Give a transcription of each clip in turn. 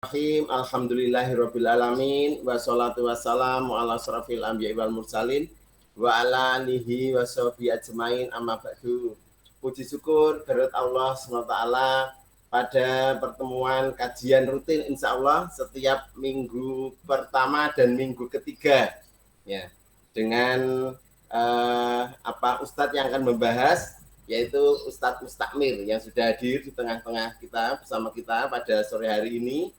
Bismillahirrahmanirrahim. Alhamdulillahirabbil alamin wassalatu wassalamu ala asrofil anbiya'i wal mursalin wa ala alihi washabihi ajmain amma ba'du. Puji syukur kehadirat Allah SWT pada pertemuan kajian rutin insya Allah setiap minggu pertama dan minggu ketiga ya dengan Ustadz yang akan membahas yaitu Ustadz Mustakmir yang sudah hadir di tengah-tengah kita bersama kita pada sore hari ini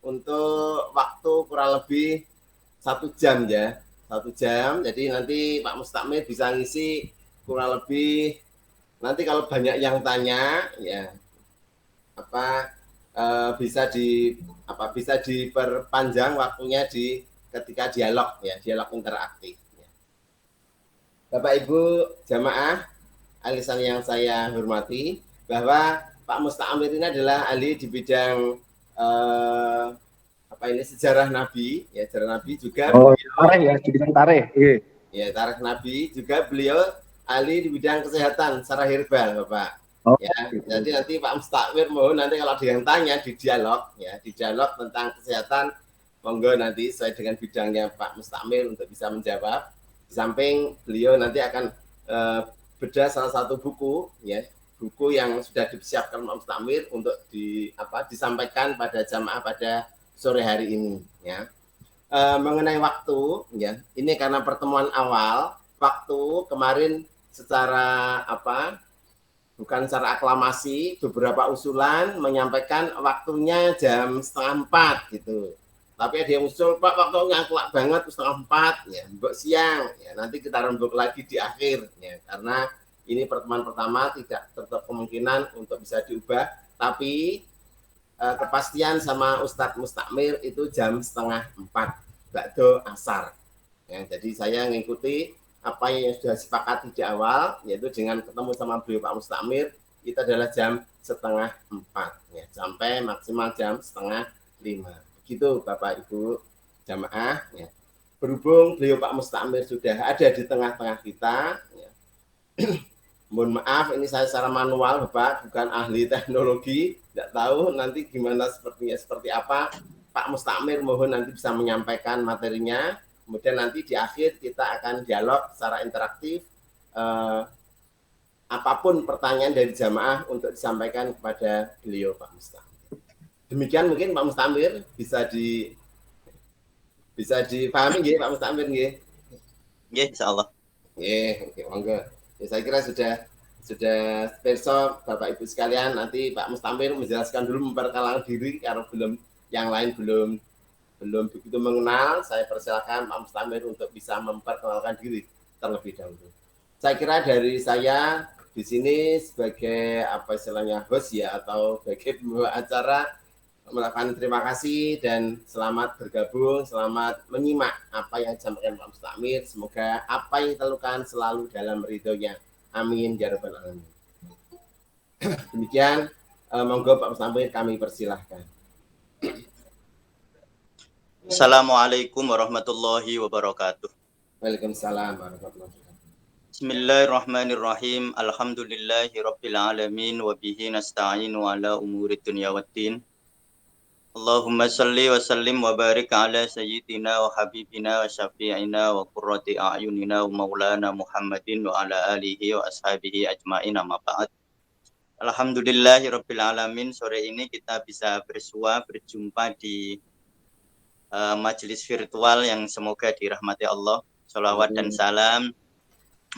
untuk waktu kurang lebih 1 jam ya, 1 jam. Jadi nanti Pak Mustakmir bisa ngisi kurang lebih, nanti kalau banyak yang tanya ya bisa diperpanjang waktunya ketika dialog ya, dialog interaktif ya. Bapak Ibu jamaah alisan yang saya hormati, bahwa Pak Mustakmir ini adalah ahli di bidang sejarah Nabi ya, sejarah Nabi juga. Tarikh ya, di bidang tarikh. Ya, tarikh Nabi juga. Beliau ahli di bidang kesehatan secara herbal, Bapak. Ya, jadi nanti Pak Mustakmir mohon nanti kalau ada yang tanya di dialog tentang kesehatan, monggo nanti sesuai dengan bidangnya Pak Mustakmir untuk bisa menjawab. Di samping beliau nanti akan bedah salah satu buku ya, buku yang sudah disiapkan Pak Mustakmir untuk disampaikan pada jamaah pada sore hari ini ya. Mengenai waktu ya, ini karena pertemuan awal, waktu kemarin secara bukan secara aklamasi, beberapa usulan menyampaikan waktunya jam 3:30 gitu. Tapi ada yang usul, Pak waktunya kelak banget 3:30 ya, mbok siang ya, nanti kita rembuk lagi di akhir ya, karena ini pertemuan pertama tidak tertutup kemungkinan untuk bisa diubah, tapi kepastian sama Ustadz Mustakmir itu jam 3:30 bakdo asar ya. Jadi saya mengikuti apa yang sudah sepakati di awal, yaitu dengan ketemu sama beliau Pak Mustakmir itu adalah jam 3:30 ya, sampai maksimal jam 4:30. Begitu Bapak Ibu jamaah ya. Berhubung beliau Pak Mustakmir sudah ada di tengah-tengah kita ya. Mohon maaf ini saya secara manual Bapak, bukan ahli teknologi, tidak tahu nanti gimana seperti apa. Pak Mustakmir mohon nanti bisa menyampaikan materinya, kemudian nanti di akhir kita akan dialog secara interaktif, apapun pertanyaan dari jamaah untuk disampaikan kepada beliau Pak Mustakmir. Demikian mungkin Pak Mustakmir bisa dipahami nggih Pak Mustakmir nggih? Nggih, insyaallah. Nggih, monggo. Ya, saya kira sudah besok Bapak Ibu sekalian, nanti Pak Mustakmir menjelaskan dulu, memperkenalkan diri karena yang lain belum begitu mengenal. Saya persilakan Pak Mustakmir untuk bisa memperkenalkan diri terlebih dahulu. Saya kira dari saya di sini sebagai host ya, atau sebagai pembawa acara, melakukan terima kasih dan selamat bergabung, selamat menyimak apa yang disampaikan Pak Mustakmir. Semoga apa yang kita lakukan selalu dalam ridhonya. Amin ya rabbal alamin. Demikian, monggo Pak Mustakmir kami persilahkan. Assalamualaikum warahmatullahi wabarakatuh. Waalaikumsalam warahmatullahi wabarakatuh. Bismillahirrahmanirrahim. Alhamdulillahi rabbil alamin wa bihi nasta'inu ala umuri dunya waddin. Allahumma salli wa sallim wa barik ala sayyidina wa habibina wa syafi'ina wa qurrati a'yunina wa maulana Muhammadin wa ala alihi wa ashabihi ajma'in, amma ba'd. Alhamdulillahi rabbil alamin. Sore ini kita bisa berjumpa di majelis virtual yang semoga dirahmati Allah. Sholawat dan salam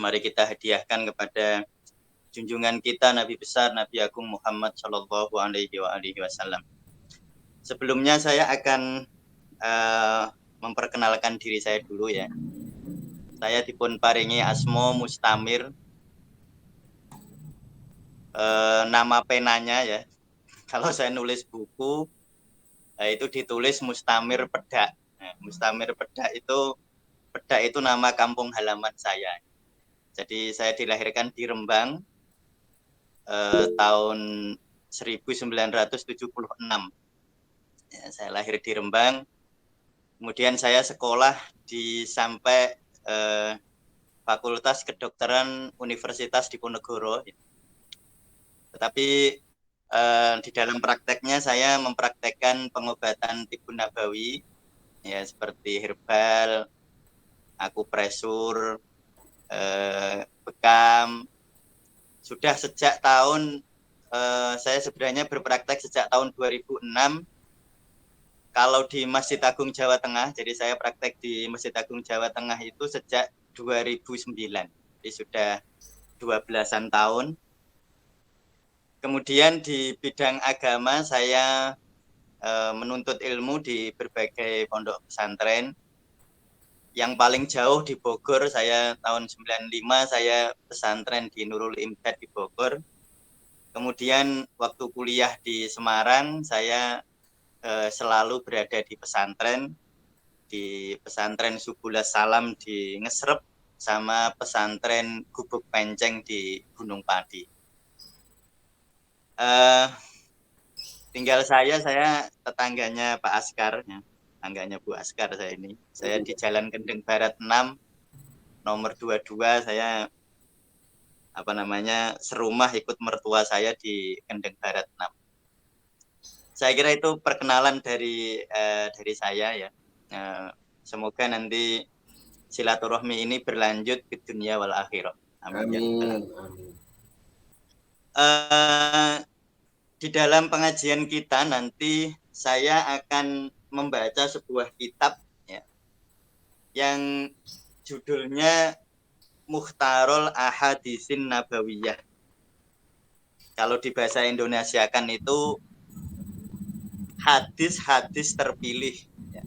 mari kita hadiahkan kepada junjungan kita Nabi besar Nabi Agung Muhammad sallallahu alaihi wasallam. Sebelumnya saya akan memperkenalkan diri saya dulu ya. Saya dipun paringi asmo Mustamir. Nama penanya ya, kalau saya nulis buku itu ditulis Mustamir Pedak. Nah, Mustamir Pedak itu nama kampung halaman saya. Jadi saya dilahirkan di Rembang tahun 1976. Ya, saya lahir di Rembang. Kemudian saya sekolah sampai Fakultas Kedokteran Universitas Diponegoro. Tetapi Di dalam prakteknya saya mempraktekkan pengobatan tibbun nabawi, ya seperti herbal, akupresur, bekam. Sudah sejak tahun saya sebenarnya berpraktek sejak tahun 2006. Kalau di Masjid Agung Jawa Tengah, jadi saya praktek di Masjid Agung Jawa Tengah itu sejak 2009. Jadi sudah 12-an tahun. Kemudian di bidang agama saya menuntut ilmu di berbagai pondok pesantren. Yang paling jauh di Bogor, saya tahun 95 saya pesantren di Nurul Imdad di Bogor. Kemudian waktu kuliah di Semarang, saya selalu berada di pesantren Subulas Salam di Ngesrep, sama pesantren Gubuk Penceng di Gunung Padi. Tinggal saya tetangganya Pak Askar, ya. Tetangganya Bu Askar saya ini. Saya di Jalan Kendeng Barat 6, nomor 22, saya serumah ikut mertua saya di Kendeng Barat 6. Saya kira itu perkenalan dari saya, ya. Semoga nanti silaturahmi ini berlanjut ke dunia wal akhirah. Amin. Amin. Di dalam pengajian kita nanti saya akan membaca sebuah kitab, ya, yang judulnya Mukhtarul Ahadisin Nabawiyah. Kalau di bahasa Indonesia kan itu hadis-hadis terpilih, ya.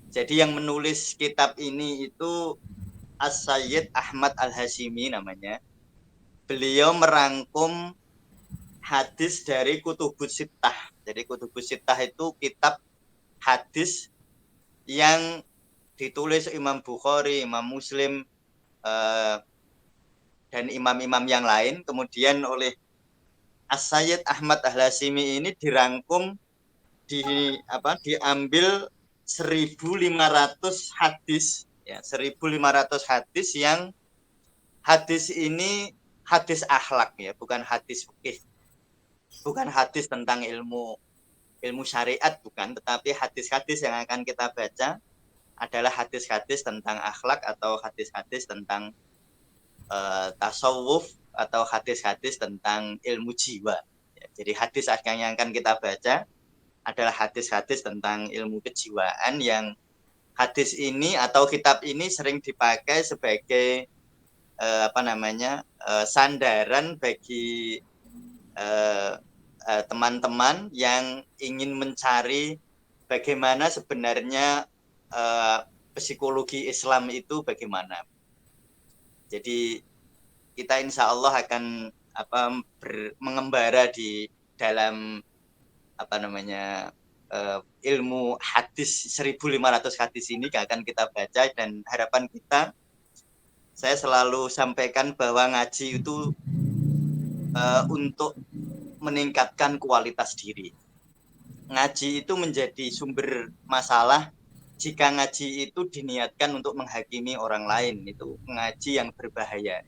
Jadi yang menulis kitab ini itu As-Sayyid Ahmad Al-Hashimi namanya. Beliau merangkum hadis dari Kutubus Sittah. Jadi Kutubus Sittah itu kitab hadis yang ditulis Imam Bukhari, Imam Muslim, dan imam-imam yang lain. Kemudian oleh As-Sayyid Ahmad Al-Hashimi ini dirangkum, diambil 1.500 hadis, ya, 1.500 hadis yang hadis ini hadis akhlak, ya, bukan hadis fikih, bukan hadis tentang ilmu syariat, bukan, tetapi hadis-hadis yang akan kita baca adalah hadis-hadis tentang akhlak atau hadis-hadis tentang tasawuf atau hadis-hadis tentang ilmu jiwa. Ya, jadi hadis yang akan kita baca adalah hadis-hadis tentang ilmu kejiwaan, yang hadis ini atau kitab ini sering dipakai sebagai sandaran bagi teman-teman yang ingin mencari bagaimana sebenarnya psikologi Islam itu bagaimana. Jadi kita insya Allah akan mengembara di dalam ilmu hadis 1.500 hadis ini akan kita baca, dan harapan kita, saya selalu sampaikan bahwa ngaji itu untuk meningkatkan kualitas diri. Ngaji itu menjadi sumber masalah jika ngaji itu diniatkan untuk menghakimi orang lain. Itu ngaji yang berbahaya.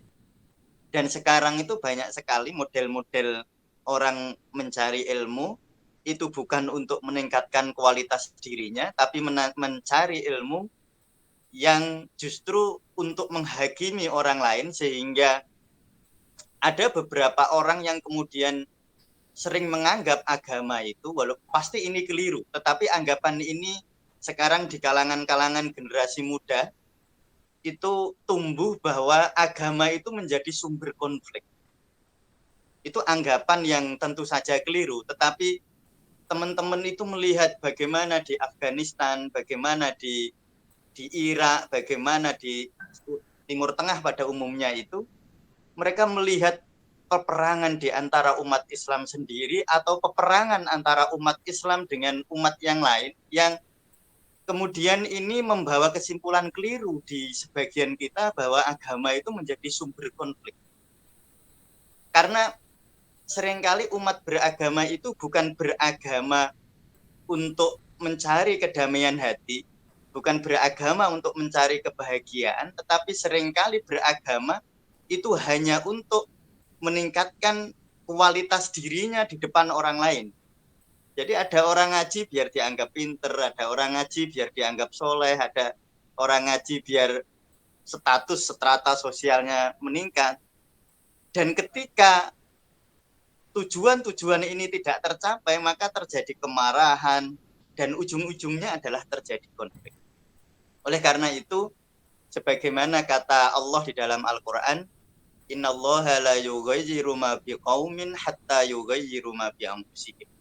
Dan sekarang itu banyak sekali model-model orang mencari ilmu itu bukan untuk meningkatkan kualitas dirinya, tapi mencari ilmu yang justru untuk menghakimi orang lain, sehingga ada beberapa orang yang kemudian sering menganggap agama itu, walaupun pasti ini keliru, tetapi anggapan ini sekarang di kalangan generasi muda itu tumbuh bahwa agama itu menjadi sumber konflik. Itu anggapan yang tentu saja keliru, tetapi teman-teman itu melihat bagaimana di Afghanistan, bagaimana di Irak, bagaimana di Timur Tengah pada umumnya itu, mereka melihat peperangan di antara umat Islam sendiri atau peperangan antara umat Islam dengan umat yang lain, yang kemudian ini membawa kesimpulan keliru di sebagian kita bahwa agama itu menjadi sumber konflik. Karena seringkali umat beragama itu bukan beragama untuk mencari kedamaian hati, bukan beragama untuk mencari kebahagiaan, tetapi seringkali beragama itu hanya untuk meningkatkan kualitas dirinya di depan orang lain. Jadi ada orang ngaji biar dianggap pinter, ada orang ngaji biar dianggap soleh, ada orang ngaji biar status strata sosialnya meningkat. Dan ketika tujuan-tujuan ini tidak tercapai, maka terjadi kemarahan, dan ujung-ujungnya adalah terjadi konflik. Oleh karena itu, sebagaimana kata Allah di dalam Al-Quran, Innallaha la yughayyiru ma biqaumin hatta yughayyiru ma bi anfusihim.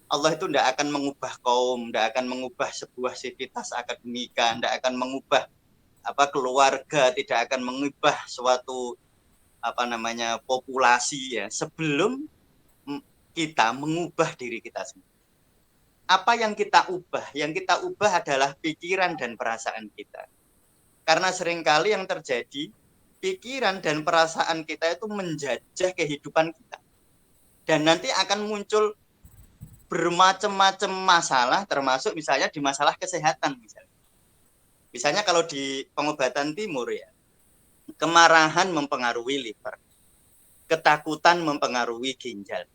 Allah itu tidak akan mengubah kaum, tidak akan mengubah sebuah sivitas akademika, tidak akan mengubah keluarga, tidak akan mengubah suatu populasi ya sebelum kita mengubah diri kita sendiri. Apa yang kita ubah? Yang kita ubah adalah pikiran dan perasaan kita. Karena seringkali yang terjadi, pikiran dan perasaan kita itu menjajah kehidupan kita. Dan nanti akan muncul bermacam-macam masalah, termasuk misalnya di masalah kesehatan. Misalnya kalau di pengobatan timur ya, kemarahan mempengaruhi liver, ketakutan mempengaruhi ginjal,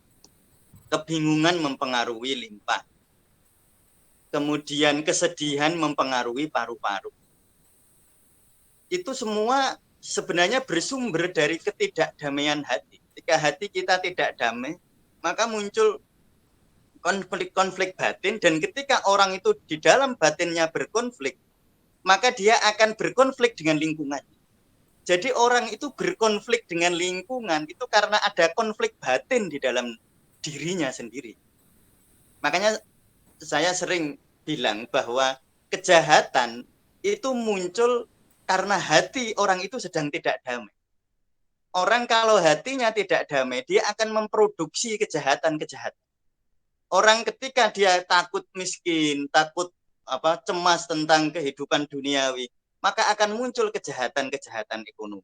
kebingungan mempengaruhi limpa, kemudian kesedihan mempengaruhi paru-paru. Itu semua sebenarnya bersumber dari ketidakdamaian hati. Ketika hati kita tidak damai, maka muncul konflik-konflik batin, dan ketika orang itu di dalam batinnya berkonflik, maka dia akan berkonflik dengan lingkungan. Jadi orang itu berkonflik dengan lingkungan itu karena ada konflik batin di dalam dirinya sendiri. Makanya saya sering bilang bahwa kejahatan itu muncul karena hati orang itu sedang tidak damai. Orang kalau hatinya tidak damai, dia akan memproduksi kejahatan-kejahatan. Orang ketika dia takut miskin, takut cemas tentang kehidupan duniawi, maka akan muncul kejahatan-kejahatan ekonomi.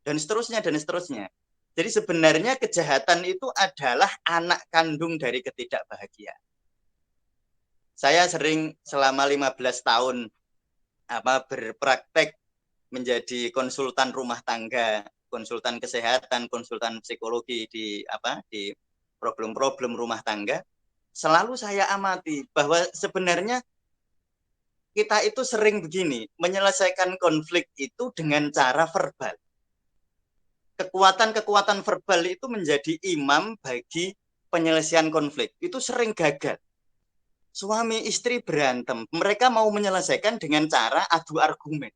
Dan seterusnya, dan seterusnya. Jadi sebenarnya kejahatan itu adalah anak kandung dari ketidakbahagiaan. Saya sering selama 15 tahun berpraktek menjadi konsultan rumah tangga, konsultan kesehatan, konsultan psikologi di problem-problem rumah tangga. Selalu saya amati bahwa sebenarnya kita itu sering begini, menyelesaikan konflik itu dengan cara verbal. Kekuatan-kekuatan verbal itu menjadi imam bagi penyelesaian konflik. Itu sering gagal. Suami istri berantem, mereka mau menyelesaikan dengan cara adu argumen.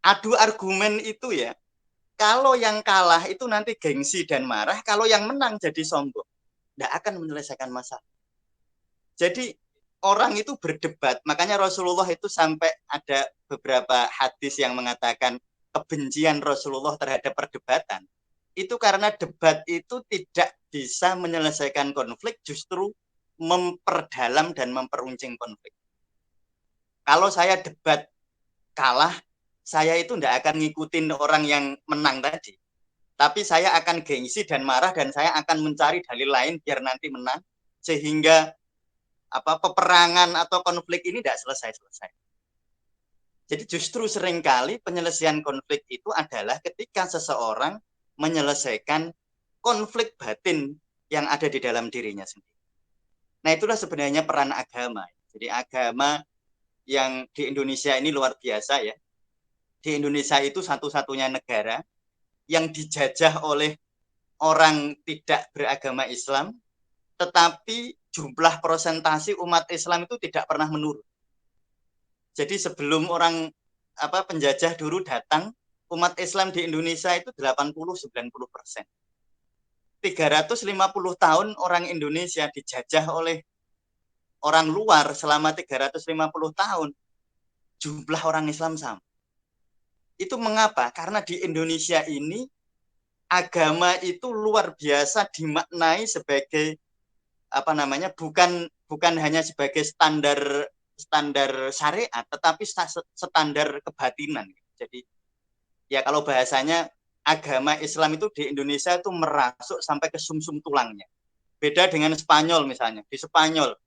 Adu argumen itu ya, kalau yang kalah itu nanti gengsi dan marah, kalau yang menang jadi sombong. Tidak akan menyelesaikan masalah. Jadi orang itu berdebat, makanya Rasulullah itu sampai ada beberapa hadis yang mengatakan kebencian Rasulullah terhadap perdebatan. Itu karena debat itu tidak bisa menyelesaikan konflik, justru memperdalam dan memperuncing konflik. Kalau saya debat kalah, saya itu tidak akan ngikutin orang yang menang tadi. Tapi saya akan gengsi dan marah, dan saya akan mencari dalil lain biar nanti menang, sehingga peperangan atau konflik ini tidak selesai-selesai. Jadi justru seringkali penyelesaian konflik itu adalah ketika seseorang menyelesaikan konflik batin yang ada di dalam dirinya sendiri. Nah, itulah sebenarnya peran agama. Jadi agama yang di Indonesia ini luar biasa ya. Di Indonesia itu satu-satunya negara yang dijajah oleh orang tidak beragama Islam, tetapi jumlah persentase umat Islam itu tidak pernah menurun. Jadi sebelum orang penjajah dulu datang, umat Islam di Indonesia itu 80-90%. 350 tahun orang Indonesia dijajah oleh orang luar selama 350 tahun, jumlah orang Islam sama. Itu mengapa? Karena di Indonesia ini agama itu luar biasa dimaknai sebagai bukan hanya sebagai standar syariat, tetapi standar kebatinan. Jadi ya kalau bahasanya agama Islam itu di Indonesia itu merasuk sampai ke sumsum tulangnya. Beda dengan Spanyol misalnya. Di Spanyol,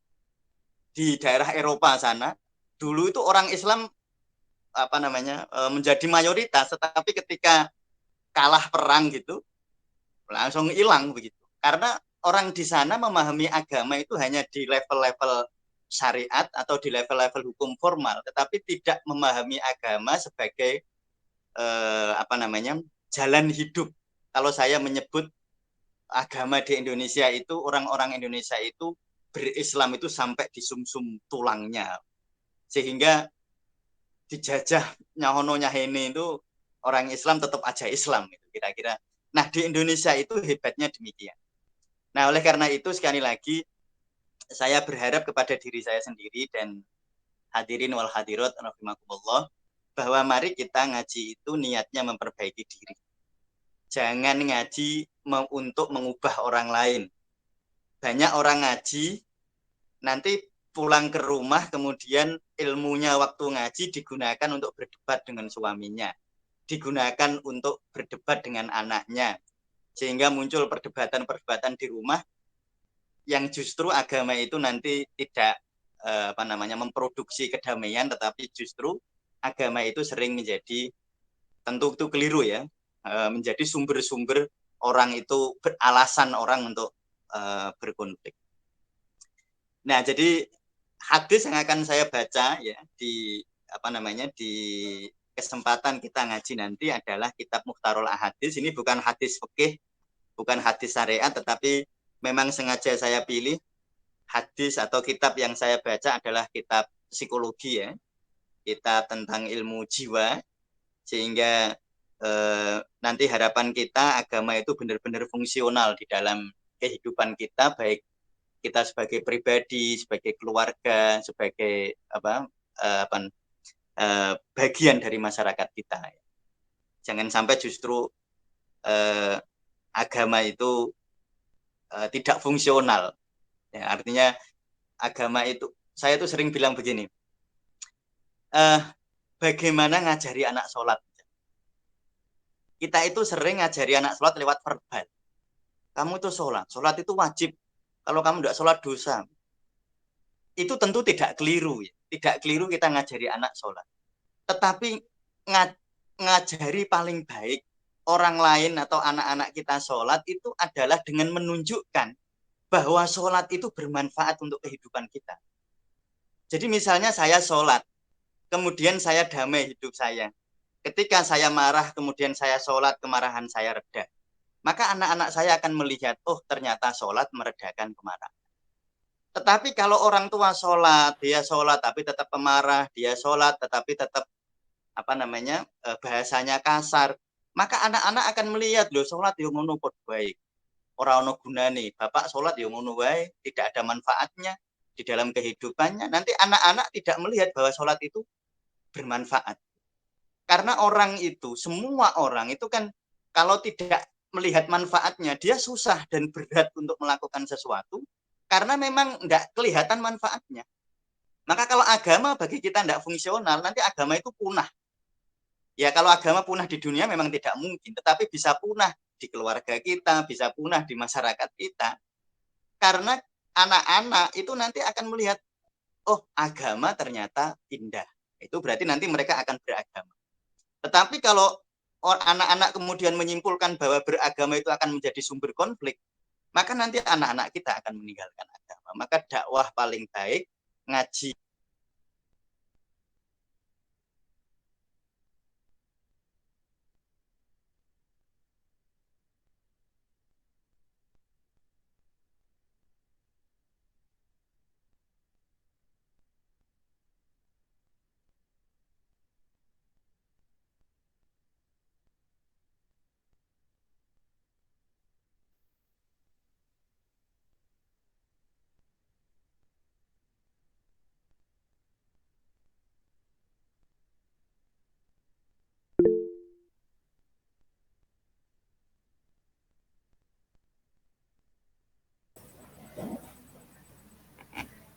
di daerah Eropa sana, dulu itu orang Islam menjadi mayoritas, tetapi ketika kalah perang gitu, langsung hilang begitu. Karena orang di sana memahami agama itu hanya di level-level syariat atau di level-level hukum formal, tetapi tidak memahami agama sebagai jalan hidup. Kalau saya menyebut agama di Indonesia itu, orang-orang Indonesia itu berislam itu sampai di sumsum tulangnya, sehingga dijajah nyahono nyahene itu orang Islam tetap aja Islam itu kira-kira. Nah di Indonesia itu hebatnya demikian. Nah oleh karena itu sekali lagi saya berharap kepada diri saya sendiri dan hadirin wal hadirat rahimakumullah, bahwa mari kita ngaji itu niatnya memperbaiki diri. Jangan ngaji untuk mengubah orang lain. Banyak orang ngaji, nanti pulang ke rumah, kemudian ilmunya waktu ngaji digunakan untuk berdebat dengan suaminya, digunakan untuk berdebat dengan anaknya, sehingga muncul perdebatan-perdebatan di rumah yang justru agama itu nanti tidak memproduksi kedamaian, tetapi justru agama itu sering menjadi, tentu itu keliru ya, menjadi sumber-sumber orang itu beralasan orang untuk berkonflik. Nah, jadi hadis yang akan saya baca ya di di kesempatan kita ngaji nanti adalah kitab Mukhtarul Ahadits. Ini bukan hadis fikih, bukan hadis syariat, tetapi memang sengaja saya pilih hadis atau kitab yang saya baca adalah kitab psikologi ya, kitab tentang ilmu jiwa, sehingga nanti harapan kita agama itu benar-benar fungsional di dalam kehidupan kita, baik kita sebagai pribadi, sebagai keluarga, sebagai bagian dari masyarakat kita. Jangan sampai justru agama itu tidak fungsional. Ya, artinya agama itu, saya tuh sering bilang begini, bagaimana ngajari anak sholat? Kita itu sering ngajari anak sholat lewat verbal. Kamu itu sholat itu wajib. Kalau kamu tidak sholat dosa. Itu tentu tidak keliru. Ya. Tidak keliru kita ngajari anak sholat. Tetapi ngajari paling baik orang lain atau anak-anak kita sholat itu adalah dengan menunjukkan bahwa sholat itu bermanfaat untuk kehidupan kita. Jadi misalnya saya sholat, kemudian saya damai hidup saya. Ketika saya marah, kemudian saya sholat, kemarahan saya reda. Maka anak-anak saya akan melihat, oh ternyata sholat meredakan kemarahan. Tetapi kalau orang tua sholat, dia sholat tapi tetap pemarah, dia sholat tetapi tetap bahasanya kasar, maka anak-anak akan melihat, loh sholat yang ngono kok baik. Orang ono gunane, bapak sholat yang ngono baik, tidak ada manfaatnya di dalam kehidupannya. Nanti anak-anak tidak melihat bahwa sholat itu bermanfaat. Karena orang itu, semua orang itu kan kalau tidak melihat manfaatnya, dia susah dan berat untuk melakukan sesuatu karena memang nggak kelihatan manfaatnya. Maka kalau agama bagi kita nggak fungsional, nanti agama itu punah. Ya kalau agama punah di dunia memang tidak mungkin, tetapi bisa punah di keluarga kita, bisa punah di masyarakat kita. Karena anak-anak itu nanti akan melihat, oh agama ternyata indah. Itu berarti nanti mereka akan beragama. Tetapi kalau anak-anak kemudian menyimpulkan bahwa beragama itu akan menjadi sumber konflik, maka nanti anak-anak kita akan meninggalkan agama. Maka dakwah paling baik ngaji.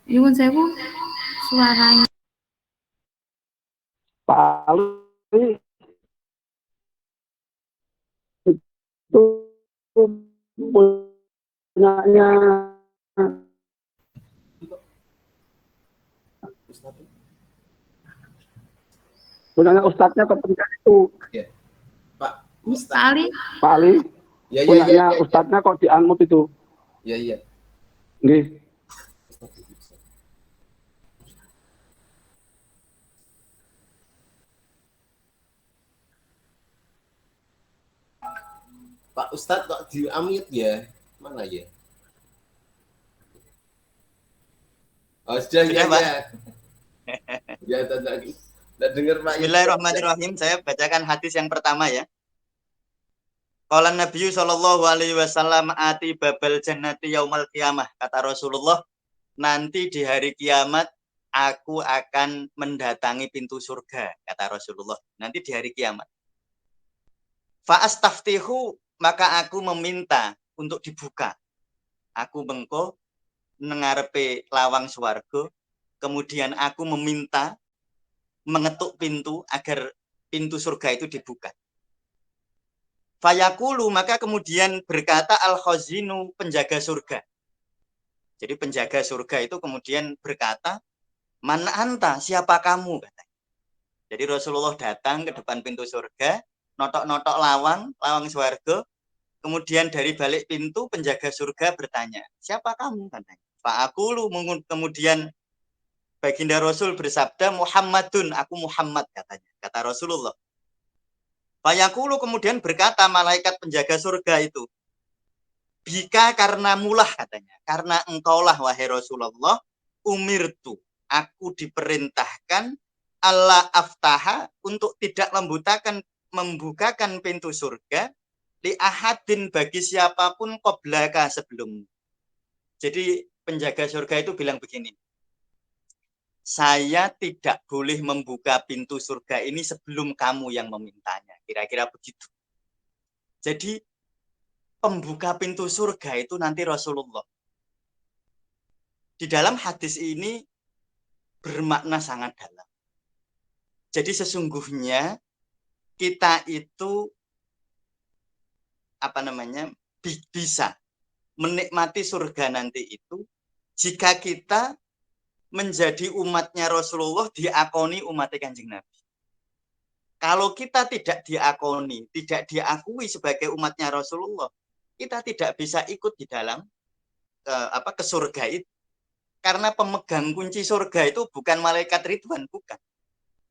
Nyuwun sewu suaranya. Pak Ali itu punyanya punyanya ustadznya kepentingan itu. Ya. Pak Ali. Pak Ali. Ya, ya, ya, Punyanya ya, ya. ustadznya kok dianmut itu. Ya, ya. Nggih. Pak Ustadz kok di-unmute ya? Mana ya? Oh, sudah, ya, Sudah, Pak? ya. Ya, tadi. Tidak dengar Pak. Bismillahirrahmanirrahim. Saya bacakan hadis yang pertama ya. Qala Nabi sallallahu alaihi wasallam ati babal jannati yaumal qiyamah. Kata Rasulullah, nanti di hari kiamat aku akan mendatangi pintu surga, kata Rasulullah. Nanti di hari kiamat. Fa astaftihu, maka aku meminta untuk dibuka. Aku bengko nengarepe lawang swarga, kemudian aku meminta mengetuk pintu agar pintu surga itu dibuka. Fayaqulu, maka kemudian berkata al-khazinu, penjaga surga. Jadi penjaga surga itu kemudian berkata, "Man anta, siapa kamu?" katanya. Jadi Rasulullah datang ke depan pintu surga, notok-notok lawang swarga. Kemudian dari balik pintu penjaga surga bertanya, "Siapa kamu?" katanya. Fa'aqulu, kemudian baginda Rasul bersabda, "Muhammadun, aku Muhammad," katanya. Kata Rasulullah. Fayaqulu, kemudian berkata malaikat penjaga surga itu, "Bika, karena mulah," katanya. "Karena engkaulah wahai Rasulullah, umirtu, aku diperintahkan Allah aftaha, untuk tidak membukakan pintu surga li ahadin, bagi siapapun qoblaka, sebelum." Jadi penjaga surga itu bilang begini, "Saya tidak boleh membuka pintu surga ini sebelum kamu yang memintanya." Kira-kira begitu. Jadi pembuka pintu surga itu nanti Rasulullah. Di dalam hadis ini bermakna sangat dalam. Jadi sesungguhnya kita itu bisa menikmati surga nanti itu jika kita menjadi umatnya Rasulullah, diakoni umat Kanjeng Nabi. Kalau kita tidak diakoni, tidak diakui sebagai umatnya Rasulullah, kita tidak bisa ikut di dalam ke surga itu. Karena pemegang kunci surga itu bukan malaikat Ridwan, bukan.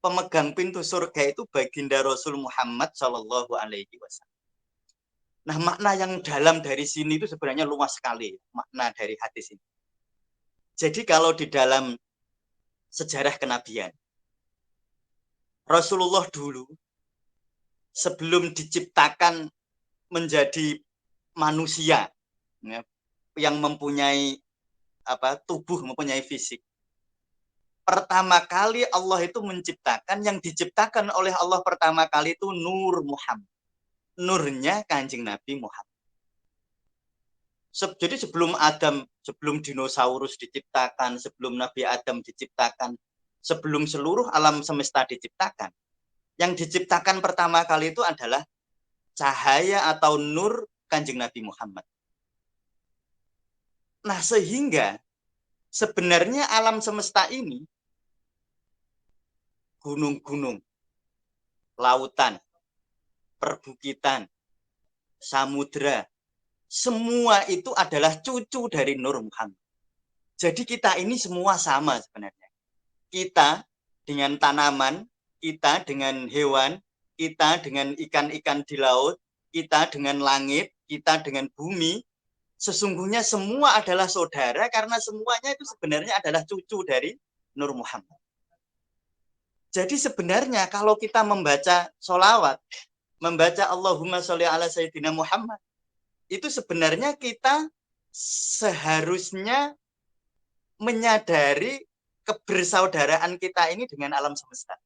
Pemegang pintu surga itu baginda Rasul Muhammad Shallallahu Alaihi Wasallam. Nah, makna yang dalam dari sini itu sebenarnya luas sekali, makna dari hadis ini. Jadi kalau di dalam sejarah kenabian, Rasulullah dulu sebelum diciptakan menjadi manusia ya, yang mempunyai tubuh, mempunyai fisik. Pertama kali Allah itu menciptakan, yang diciptakan oleh Allah pertama kali itu Nur Muhammad. Nurnya Kanjeng Nabi Muhammad. Jadi sebelum dinosaurus diciptakan, sebelum Nabi Adam diciptakan, sebelum seluruh alam semesta diciptakan, yang diciptakan pertama kali itu adalah cahaya atau nur Kanjeng Nabi Muhammad. Nah, sehingga sebenarnya alam semesta ini, gunung-gunung, lautan, perbukitan, samudra, semua itu adalah cucu dari Nur Muhammad. Jadi kita ini semua sama sebenarnya. Kita dengan tanaman, kita dengan hewan, kita dengan ikan-ikan di laut, kita dengan langit, kita dengan bumi, sesungguhnya semua adalah saudara karena semuanya itu sebenarnya adalah cucu dari Nur Muhammad. Jadi sebenarnya kalau kita membaca sholawat, membaca Allahumma sholli ala Sayyidina Muhammad, itu sebenarnya kita seharusnya menyadari kebersaudaraan kita ini dengan alam semesta.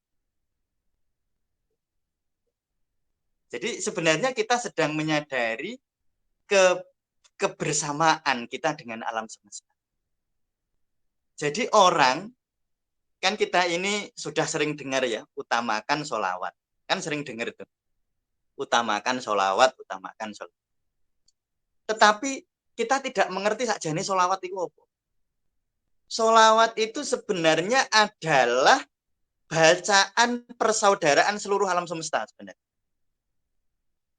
Jadi sebenarnya kita sedang menyadari kebersamaan kita dengan alam semesta. Jadi orang, kan kita ini sudah sering dengar ya, utamakan sholawat. Kan sering dengar itu. Utamakan sholawat, utamakan sholawat. Tetapi kita tidak mengerti sakjane sholawat itu apa. Sholawat itu sebenarnya adalah bacaan persaudaraan seluruh alam semesta sebenarnya.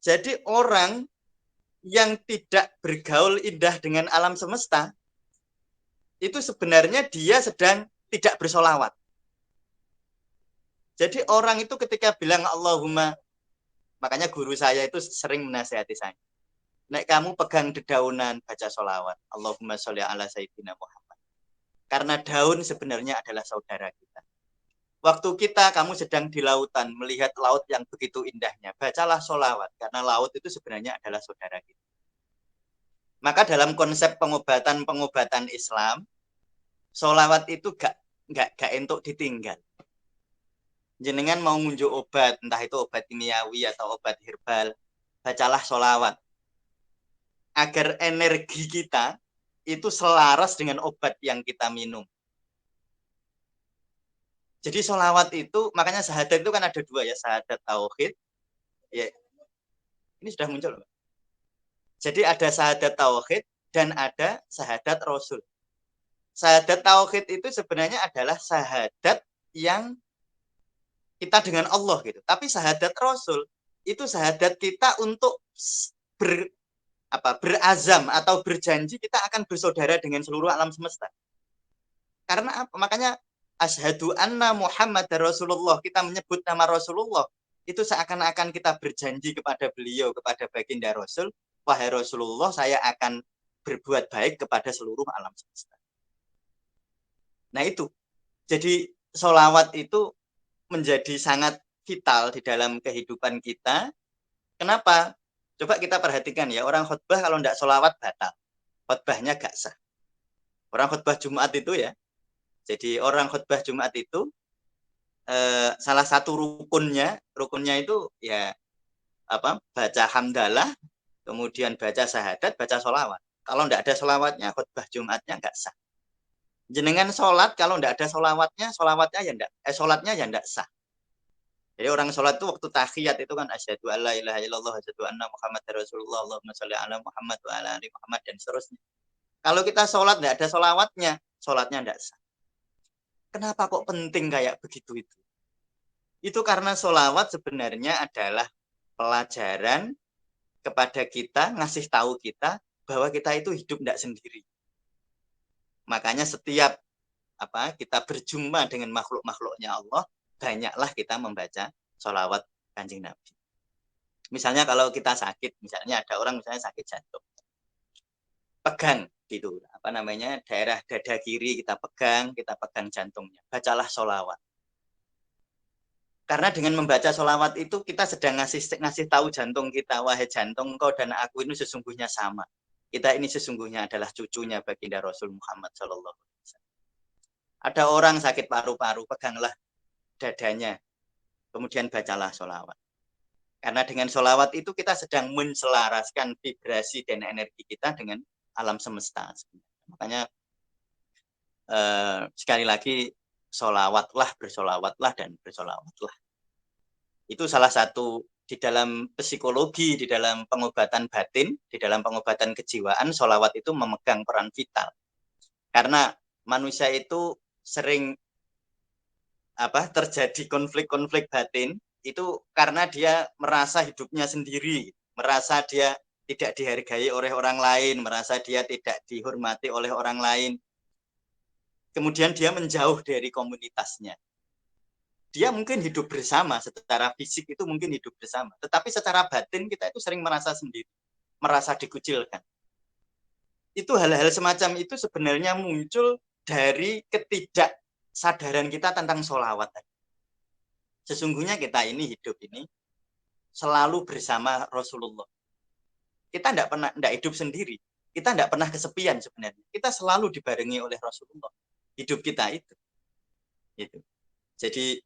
Jadi orang yang tidak bergaul indah dengan alam semesta, itu sebenarnya dia sedang tidak bersolawat. Jadi orang itu ketika bilang Allahumma, makanya guru saya itu sering menasihati saya, nek kamu pegang dedaunan, baca solawat, Allahumma sholli ala sayyidina Muhammad. Karena daun sebenarnya adalah saudara kita. Waktu kamu sedang di lautan, melihat laut yang begitu indahnya, bacalah solawat, karena laut itu sebenarnya adalah saudara kita. Maka dalam konsep pengobatan Islam, solawat itu gak untuk ditinggal. Jenengan mau ngunjuk obat, entah itu obat kimiawi atau obat herbal, bacalah solawat. Agar energi kita itu selaras dengan obat yang kita minum. Jadi solawat itu, makanya syahadat itu kan ada dua ya, syahadat tauhid. Ya, ini sudah muncul. Jadi ada syahadat tauhid dan ada syahadat rasul. Syahadat tauhid itu sebenarnya adalah syahadat yang kita dengan Allah gitu. Tapi syahadat rasul itu syahadat kita untuk berazam atau berjanji kita akan bersaudara dengan seluruh alam semesta. Karena apa? Makanya asyhadu anna Muhammad Rasulullah, kita menyebut nama Rasulullah, itu seakan-akan kita berjanji kepada beliau, kepada baginda Rasul, wahai Rasulullah, saya akan berbuat baik kepada seluruh alam semesta. Nah itu, jadi sholawat itu menjadi sangat vital di dalam kehidupan kita. Kenapa? Coba kita perhatikan ya, orang khutbah kalau tidak sholawat batal, khutbahnya gak sah. Orang khutbah Jumat itu ya, jadi orang khutbah Jumat itu salah satu rukunnya itu ya baca hamdalah, kemudian baca syahadat, baca sholawat. Kalau tidak ada sholawatnya, khutbah Jumatnya nggak sah. Jenengan sholat, kalau tidak ada sholawatnya sholatnya ya nggak sah. Jadi orang sholat itu waktu tahiyat itu kan asyhadu alla ilaha illallah, asyhadu anna Muhammadar Rasulullah, Allahumma sholli ala Muhammad wa ala ali Muhammad dan seterusnya. Kalau kita sholat tidak ada sholawatnya, sholatnya tidak sah. Kenapa kok penting kayak begitu itu? Itu karena sholawat sebenarnya adalah pelajaran kepada kita, ngasih tahu kita bahwa kita itu hidup tidak sendiri. Makanya setiap kita berjumpa dengan makhluk-makhluknya Allah, banyaklah kita membaca sholawat Kanjeng Nabi. Misalnya kalau kita sakit, misalnya ada orang misalnya sakit jantung, pegang gitu, daerah dada kiri kita pegang jantungnya, bacalah sholawat. Karena dengan membaca sholawat itu kita sedang ngasih tahu jantung kita, wahai jantung, kau dan aku ini sesungguhnya sama. Kita ini sesungguhnya adalah cucunya baginda Rasul Muhammad Sallallahu Alaihi Wasallam. Ada orang sakit paru-paru, peganglah dadanya, kemudian bacalah sholawat. Karena dengan sholawat itu kita sedang menselaraskan vibrasi dan energi kita dengan alam semesta. Makanya sekali lagi sholawatlah, bersolawatlah dan bersolawatlah. Itu salah satu di dalam psikologi, di dalam pengobatan batin, di dalam pengobatan kejiwaan, sholawat itu memegang peran vital. Karena manusia itu sering terjadi konflik-konflik batin itu karena dia merasa hidupnya sendiri, merasa dia tidak dihargai oleh orang lain, merasa dia tidak dihormati oleh orang lain. Kemudian dia menjauh dari komunitasnya. Dia mungkin hidup bersama, secara fisik itu mungkin hidup bersama, tetapi secara batin kita itu sering merasa sendiri, merasa dikucilkan. Itu hal-hal semacam itu sebenarnya muncul dari ketidaksadaran kita tentang sholawat. Sesungguhnya kita ini hidup ini selalu bersama Rasulullah. Kita tidak hidup sendiri. Kita tidak pernah kesepian sebenarnya. Kita selalu dibarengi oleh Rasulullah. Hidup kita itu. Gitu. Jadi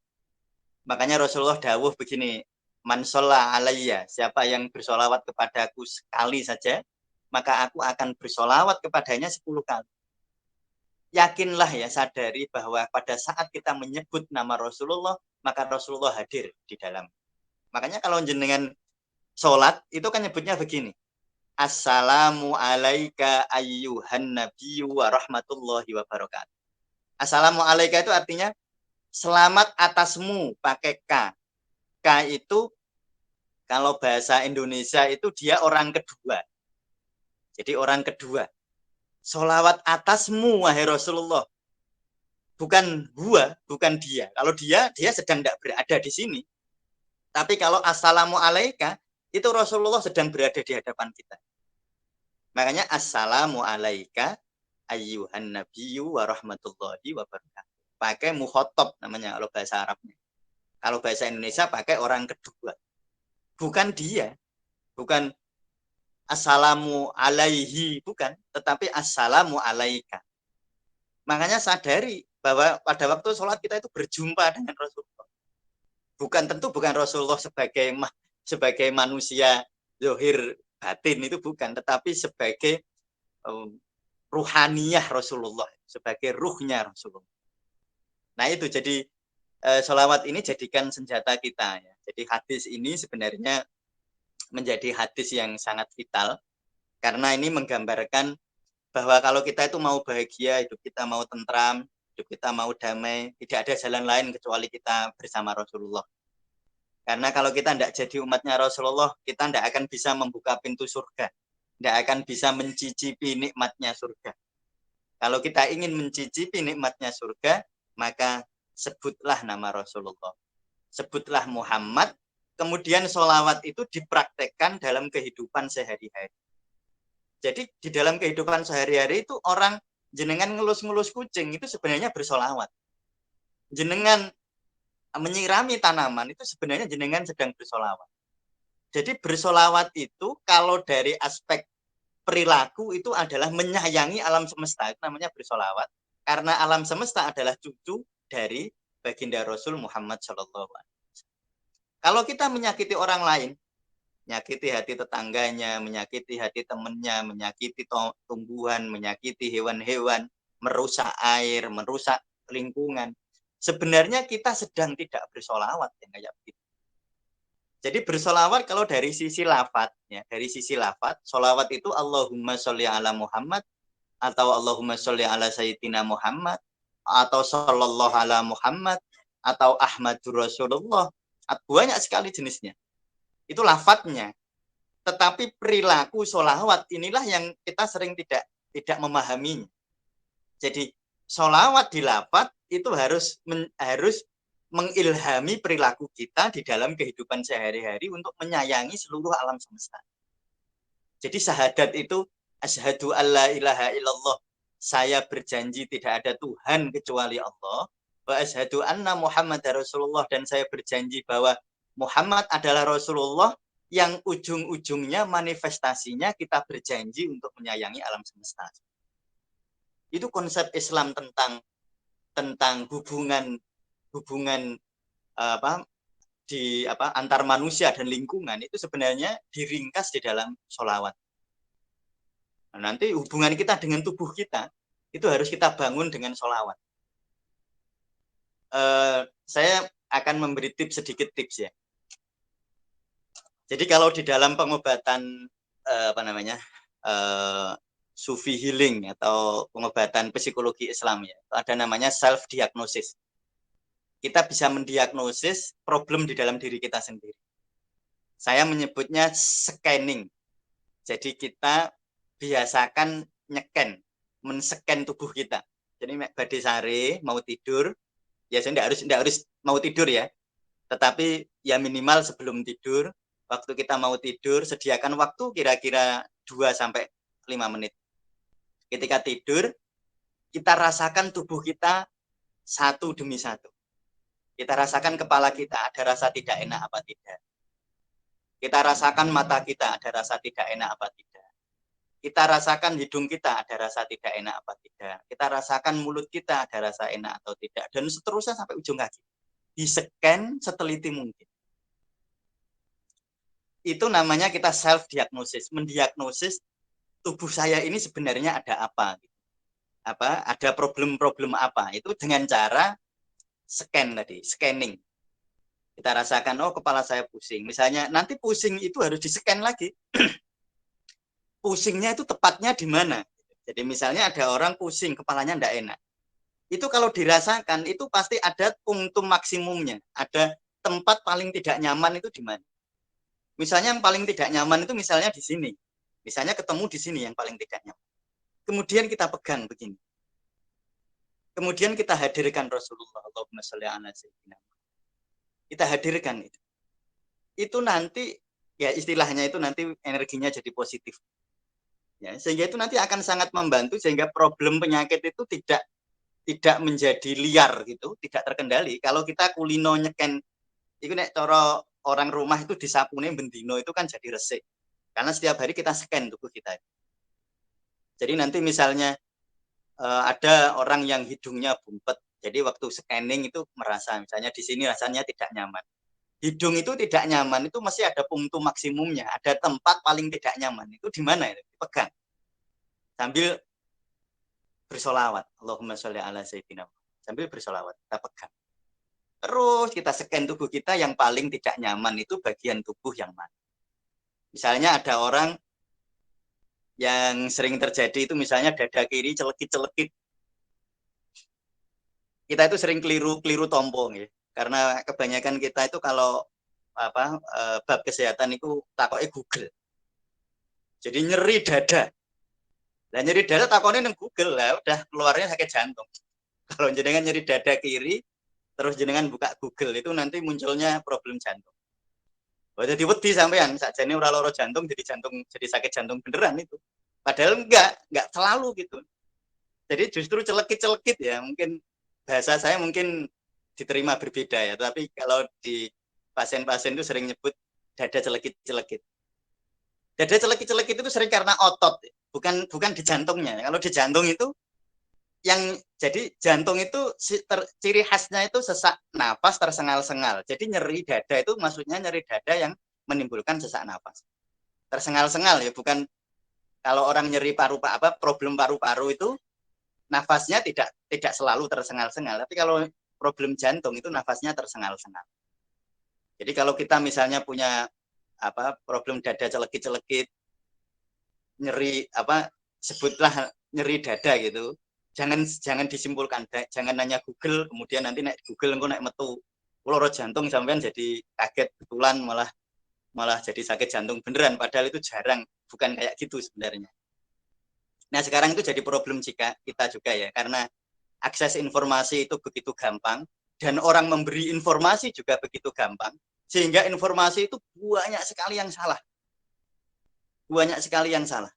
makanya Rasulullah dawuh begini, man sholla alayya, siapa yang bersolawat kepadaku sekali saja, maka aku akan bersolawat kepadanya 10 kali. Yakinlah ya, sadari bahwa pada saat kita menyebut nama Rasulullah, maka Rasulullah hadir di dalam. Makanya kalau jenengan sholat, itu kan nyebutnya begini, Assalamu alaika ayyuhan nabiyyu wa rahmatullahi wa barakatuh. Assalamu alaika itu artinya selamat atasmu, pakai K. K itu kalau bahasa Indonesia itu dia orang kedua. Jadi orang kedua. Sholawat atasmu, wahai Rasulullah. Bukan gua, bukan dia. Kalau dia sedang tidak berada di sini. Tapi kalau assalamu alaika, itu Rasulullah sedang berada di hadapan kita. Makanya assalamu alaika ayyuhan nabiyyu wa rahmatullahi wa barakatuh. Pakai mukhotob namanya kalau bahasa Arabnya. Kalau bahasa Indonesia pakai orang kedua. Bukan dia. Bukan assalamu alaihi, bukan. Tetapi assalamu alaika. Makanya sadari bahwa pada waktu sholat kita itu berjumpa dengan Rasulullah. Tentu bukan Rasulullah sebagai manusia zahir batin, itu bukan, tetapi sebagai ruhaniyah Rasulullah, sebagai ruhnya Rasulullah. Nah itu, jadi sholawat ini jadikan senjata kita ya. Jadi hadis ini sebenarnya menjadi hadis yang sangat vital karena ini menggambarkan bahwa kalau kita itu mau bahagia, hidup kita mau tentram, hidup kita mau damai, tidak ada jalan lain kecuali kita bersama Rasulullah. Karena kalau kita tidak jadi umatnya Rasulullah, kita tidak akan bisa membuka pintu surga, tidak akan bisa mencicipi nikmatnya surga. Kalau kita ingin mencicipi nikmatnya surga, maka sebutlah nama Rasulullah, sebutlah Muhammad, kemudian sholawat itu dipraktekkan dalam kehidupan sehari-hari. Jadi di dalam kehidupan sehari-hari itu orang jenengan ngelus-ngelus kucing itu sebenarnya bersolawat. Jenengan menyirami tanaman itu sebenarnya jenengan sedang bersolawat. Jadi bersolawat itu kalau dari aspek perilaku itu adalah menyayangi alam semesta, itu namanya bersolawat. Karena alam semesta adalah cucu dari baginda Rasul Muhammad SAW. Kalau kita menyakiti orang lain, menyakiti hati tetangganya, menyakiti hati temannya, menyakiti tumbuhan, menyakiti hewan-hewan, merusak air, merusak lingkungan. Sebenarnya kita sedang tidak bersolawat yang kayak begitu. Jadi bersolawat kalau dari sisi lafaz, ya, dari sisi lafaz, solawat itu Allahumma sholli ala Muhammad atau Allahumma sholli ala Sayyidina Muhammad atau sallallahu ala Muhammad atau Ahmadur Rasulullah. Banyak sekali jenisnya. Itu lafadznya. Tetapi perilaku sholawat inilah yang kita sering tidak memahaminya. Jadi sholawat di lafadz itu harus mengilhami perilaku kita di dalam kehidupan sehari-hari untuk menyayangi seluruh alam semesta. Jadi syahadat itu asyhadu alla ilaha illallah, saya berjanji tidak ada Tuhan kecuali Allah, wa asyhadu anna Muhammad Rasulullah, dan saya berjanji bahwa Muhammad adalah Rasulullah, yang ujung-ujungnya manifestasinya kita berjanji untuk menyayangi alam semesta. Itu konsep Islam tentang hubungan antar manusia dan lingkungan itu sebenarnya diringkas di dalam sholawat. Nah, nanti hubungan kita dengan tubuh kita itu harus kita bangun dengan sholawat. Saya akan memberi sedikit tips ya. Jadi kalau di dalam pengobatan Sufi healing atau pengobatan psikologi Islam ya, ada namanya self diagnosis. Kita bisa mendiagnosis problem di dalam diri kita sendiri. Saya menyebutnya scanning. Jadi kita biasakan men-scan tubuh kita. Jadi badhe sare mau tidur, ya saya tidak harus mau tidur ya. Tetapi ya minimal sebelum tidur, waktu kita mau tidur, sediakan waktu kira-kira 2-5 menit. Ketika tidur, kita rasakan tubuh kita satu demi satu. Kita rasakan kepala kita, ada rasa tidak enak apa tidak. Kita rasakan mata kita, ada rasa tidak enak apa tidak. Kita rasakan hidung kita, ada rasa tidak enak apa tidak. Kita rasakan mulut kita, ada rasa enak atau tidak. Dan seterusnya sampai ujung kaki. Di-scan seteliti mungkin. Itu namanya kita self-diagnosis. Mendiagnosis tubuh saya ini sebenarnya ada apa. Ada problem-problem apa. Itu dengan cara scanning. Kita rasakan, oh kepala saya pusing. Misalnya nanti pusing itu harus di-scan lagi. Pusingnya itu tepatnya di mana? Jadi misalnya ada orang pusing, kepalanya tidak enak. Itu kalau dirasakan, itu pasti ada punktum maksimumnya. Ada tempat paling tidak nyaman itu di mana. Misalnya yang paling tidak nyaman itu misalnya di sini. Misalnya ketemu di sini yang paling tidak nyaman. Kemudian kita pegang begini. Kemudian kita hadirkan Rasulullah. Allahumma sholli ala sayyidina. Kita hadirkan itu. Itu nanti, ya istilahnya itu nanti energinya jadi positif. Ya, sehingga itu nanti akan sangat membantu sehingga problem penyakit itu tidak menjadi liar gitu, tidak terkendali. Kalau kita kulino nyeken, itu nek cara orang rumah itu disapune bendino itu kan jadi resik. Karena setiap hari kita scan tubuh kita. Jadi nanti misalnya ada orang yang hidungnya bumpet, jadi waktu scanning itu merasa misalnya di sini rasanya tidak nyaman. Hidung itu tidak nyaman, itu masih ada punktu maksimumnya, ada tempat paling tidak nyaman. Itu di mana itu? Pegang. Sambil bersolawat. Allahumma sholli ala sayyidina. Sambil bersolawat, kita pegang. Terus kita scan tubuh kita yang paling tidak nyaman itu bagian tubuh yang mana. Misalnya ada orang yang sering terjadi itu misalnya dada kiri celekit-celekit. Kita itu sering keliru tompo ya. Karena kebanyakan kita itu kalau bab kesehatan itu takoknya Google. Jadi nyeri dada. Lah nyeri dada takoknya nang Google lah udah keluarnya sakit jantung. Kalau jenengan nyeri dada kiri terus jenengan buka Google itu nanti munculnya problem jantung. Oh, jadi wedi sampean sakjane ora loro jantung jadi sakit jantung beneran itu. Padahal enggak selalu gitu. Jadi justru celekit-celekit ya, mungkin bahasa saya mungkin diterima berbeda ya, tapi kalau di pasien-pasien itu sering nyebut dada celekit-celekit. Dada celekit-celekit itu sering karena otot, bukan di jantungnya. Kalau di jantung itu jadi jantung itu ciri khasnya itu sesak nafas tersengal-sengal. Jadi nyeri dada itu maksudnya nyeri dada yang menimbulkan sesak nafas. Tersengal-sengal ya, bukan kalau orang nyeri problem paru-paru itu nafasnya tidak selalu tersengal-sengal. Tapi kalau problem jantung itu nafasnya tersengal-sengal. Jadi kalau kita misalnya punya problem dada celekit-celekit, nyeri sebutlah nyeri dada gitu. Jangan disimpulkan, jangan nanya Google, kemudian nanti naik Google engko naik metu loro jantung sampean jadi kaget betulan malah jadi sakit jantung beneran, padahal itu jarang, bukan kayak gitu sebenarnya. Nah, sekarang itu jadi problem kita juga ya, karena akses informasi itu begitu gampang dan orang memberi informasi juga begitu gampang, sehingga informasi itu banyak sekali yang salah. Banyak sekali yang salah.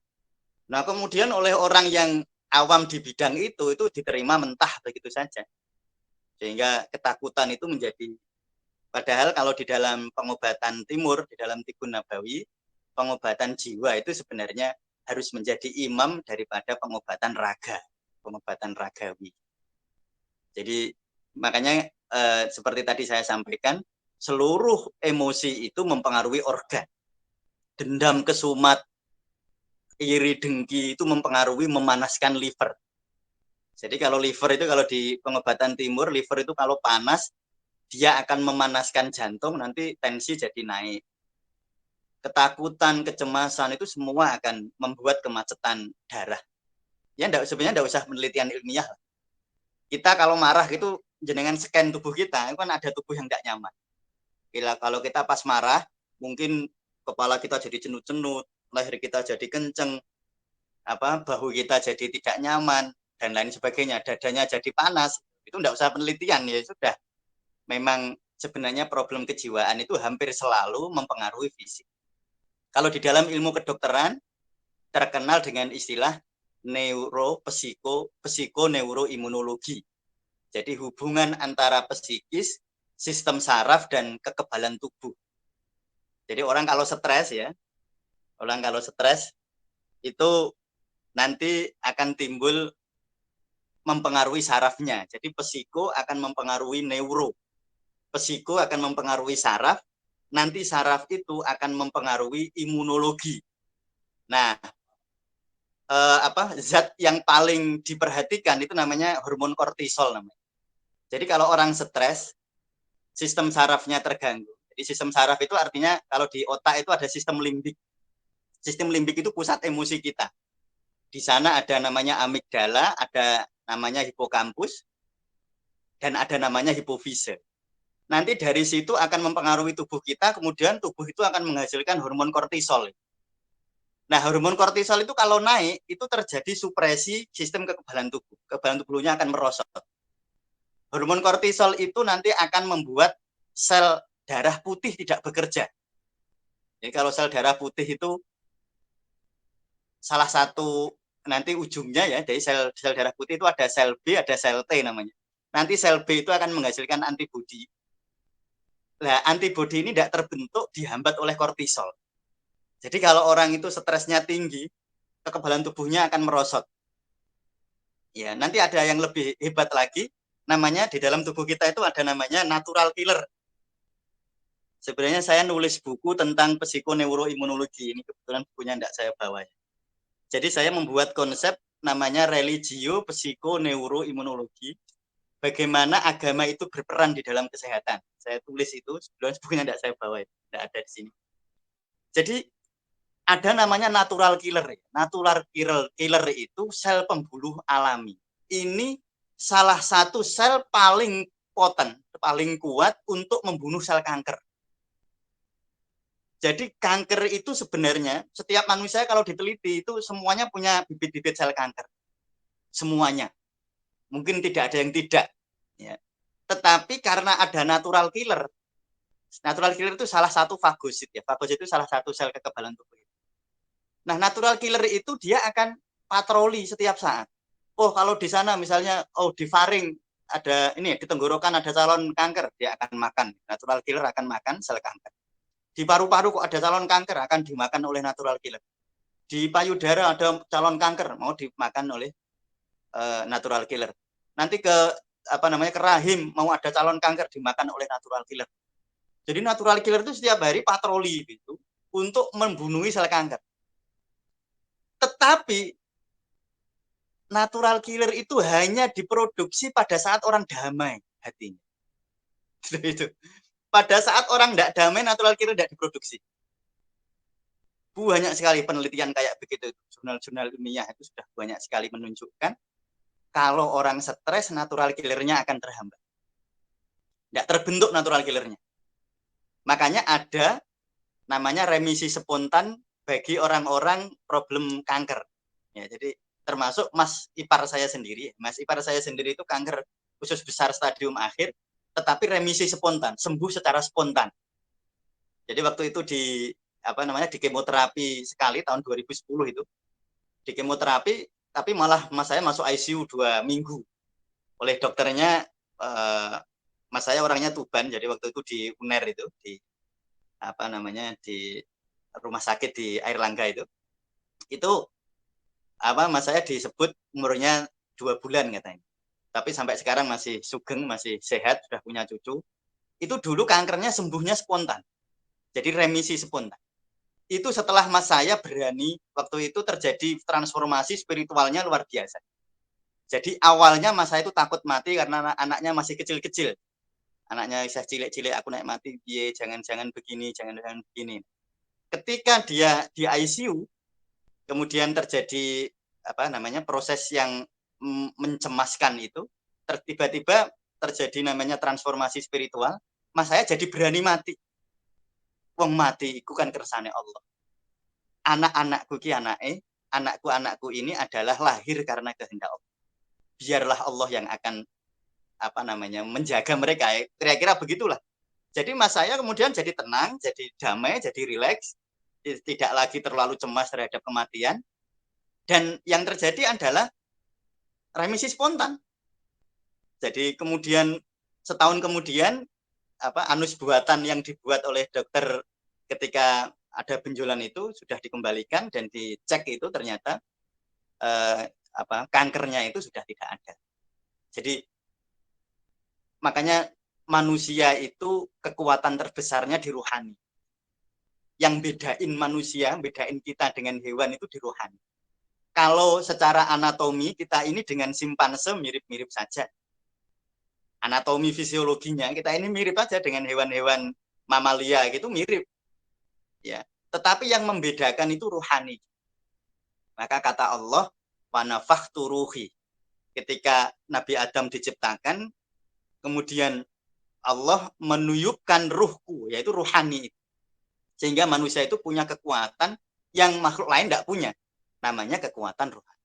Nah, kemudian oleh orang yang awam di bidang itu diterima mentah begitu saja. Sehingga ketakutan itu menjadi, padahal kalau di dalam pengobatan timur, di dalam Tibbun Nabawi, pengobatan jiwa itu sebenarnya harus menjadi imam daripada pengobatan raga, pengobatan ragawi. Jadi makanya seperti tadi saya sampaikan, seluruh emosi itu mempengaruhi organ. Dendam, kesumat, iri, dengki itu mempengaruhi memanaskan liver. Jadi kalau liver itu kalau di pengobatan timur, liver itu kalau panas dia akan memanaskan jantung, nanti tensi jadi naik. Ketakutan, kecemasan itu semua akan membuat kemacetan darah. Ya sebenarnya enggak usah penelitian ilmiah. Kita kalau marah itu jenengan scan tubuh kita, itu kan ada tubuh yang enggak nyaman. Kalau kita pas marah, mungkin kepala kita jadi cenut-cenut, leher kita jadi kenceng, bahu kita jadi tidak nyaman, dan lain sebagainya, dadanya jadi panas. Itu enggak usah penelitian, ya sudah. Memang sebenarnya problem kejiwaan itu hampir selalu mempengaruhi fisik. Kalau di dalam ilmu kedokteran terkenal dengan istilah psikoneuroimunologi. Jadi hubungan antara psikis, sistem saraf dan kekebalan tubuh. Jadi orang kalau stres itu nanti akan timbul mempengaruhi sarafnya. Jadi psiko akan mempengaruhi neuro. Psiko akan mempengaruhi saraf, nanti saraf itu akan mempengaruhi imunologi. Nah, zat yang paling diperhatikan itu namanya hormon kortisol namanya. Jadi kalau orang stres, sistem sarafnya terganggu. Jadi sistem saraf itu artinya kalau di otak itu ada sistem limbik. Sistem limbik itu pusat emosi kita. Di sana ada namanya amigdala, ada namanya hipokampus, dan ada namanya hipofise. Nanti dari situ akan mempengaruhi tubuh kita, kemudian tubuh itu akan menghasilkan hormon kortisol. Nah, hormon kortisol itu kalau naik, itu terjadi supresi sistem kekebalan tubuh. Kekebalan tubuhnya akan merosot. Hormon kortisol itu nanti akan membuat sel darah putih tidak bekerja. Jadi kalau sel darah putih itu salah satu nanti ujungnya ya, dari sel darah putih itu ada sel B, ada sel T namanya. Nanti sel B itu akan menghasilkan antibodi. Nah, antibodi ini tidak terbentuk, dihambat oleh kortisol. Jadi kalau orang itu stresnya tinggi, kekebalan tubuhnya akan merosot. Ya, nanti ada yang lebih hebat lagi, namanya di dalam tubuh kita itu ada namanya natural killer. Sebenarnya saya nulis buku tentang psikoneuroimunologi, ini kebetulan bukunya tidak saya bawa. Jadi saya membuat konsep namanya religio psikoneuroimunologi, bagaimana agama itu berperan di dalam kesehatan. Saya tulis itu, sebelumnya bukunya tidak saya bawa, tidak ada di sini. Jadi ada namanya natural killer. Natural killer itu sel pembunuh alami. Ini salah satu sel paling poten, paling kuat untuk membunuh sel kanker. Jadi kanker itu sebenarnya setiap manusia kalau diteliti itu semuanya punya bibit-bibit sel kanker. Semuanya. Mungkin tidak ada yang tidak. Ya. Tetapi karena ada natural killer itu salah satu fagosit. Ya. Fagosit itu salah satu sel kekebalan tubuh. Nah, natural killer itu dia akan patroli setiap saat. Oh, kalau di sana misalnya, di faring ada ini, di tenggorokan ada calon kanker, dia akan makan. Natural killer akan makan sel kanker. Di paru-paru kok ada calon kanker, akan dimakan oleh natural killer. Di payudara ada calon kanker, mau dimakan oleh natural killer. Nanti ke rahim mau ada calon kanker, dimakan oleh natural killer. Jadi natural killer itu setiap hari patroli gitu untuk membunuh sel kanker. Tetapi natural killer itu hanya diproduksi pada saat orang damai hatinya. Itu. Pada saat orang tidak damai, natural killer tidak diproduksi. Banyak sekali penelitian kayak begitu. Jurnal-jurnal ilmiah itu sudah banyak sekali menunjukkan kalau orang stres, natural killernya akan terhambat. Tidak terbentuk natural killernya. Makanya ada namanya remisi spontan bagi orang-orang problem kanker. Ya, jadi termasuk Mas ipar saya sendiri. Mas ipar saya sendiri itu kanker usus besar stadium akhir, tetapi remisi spontan, sembuh secara spontan. Jadi waktu itu di kemoterapi sekali tahun 2010 itu. Di kemoterapi tapi malah Mas saya masuk ICU 2 minggu. Oleh dokternya Mas saya orangnya Tuban, jadi waktu itu di UNER itu di di rumah sakit di Airlangga itu. Itu Mas saya disebut umurnya 2 bulan katanya. Tapi sampai sekarang masih sugeng, masih sehat, sudah punya cucu. Itu dulu kankernya sembuhnya spontan. Jadi remisi spontan. Itu setelah Mas saya berani, waktu itu terjadi transformasi spiritualnya luar biasa. Jadi awalnya Mas saya itu takut mati karena anaknya masih kecil-kecil. Anaknya saya cilik-cilik, aku naik mati, jangan begini, jangan begini. Ketika dia di ICU, kemudian terjadi proses yang mencemaskan itu, tiba-tiba terjadi namanya transformasi spiritual, Mas saya jadi berani mati. Wong mati iku kan kersane Allah. Anak-anakku ki anakku ini adalah lahir karena kehendak Allah. Biarlah Allah yang akan menjaga mereka. Kira-kira begitulah. Jadi Mas saya kemudian jadi tenang, jadi damai, jadi rileks, tidak lagi terlalu cemas terhadap kematian. Dan yang terjadi adalah remisi spontan. Jadi kemudian setahun kemudian anus buatan yang dibuat oleh dokter ketika ada benjolan itu sudah dikembalikan dan dicek itu ternyata kankernya itu sudah tidak ada. Jadi makanya manusia itu kekuatan terbesarnya di rohani. Yang bedain manusia, bedain kita dengan hewan itu di rohani. Kalau secara anatomi kita ini dengan simpanse mirip-mirip saja. Anatomi fisiologinya kita ini mirip aja dengan hewan-hewan mamalia gitu mirip. Ya, tetapi yang membedakan itu rohani. Maka kata Allah, wa nafakhtu ruhi. Ketika Nabi Adam diciptakan, kemudian Allah menuyupkan ruhku, yaitu rohani. Sehingga manusia itu punya kekuatan yang makhluk lain tidak punya, namanya kekuatan rohani.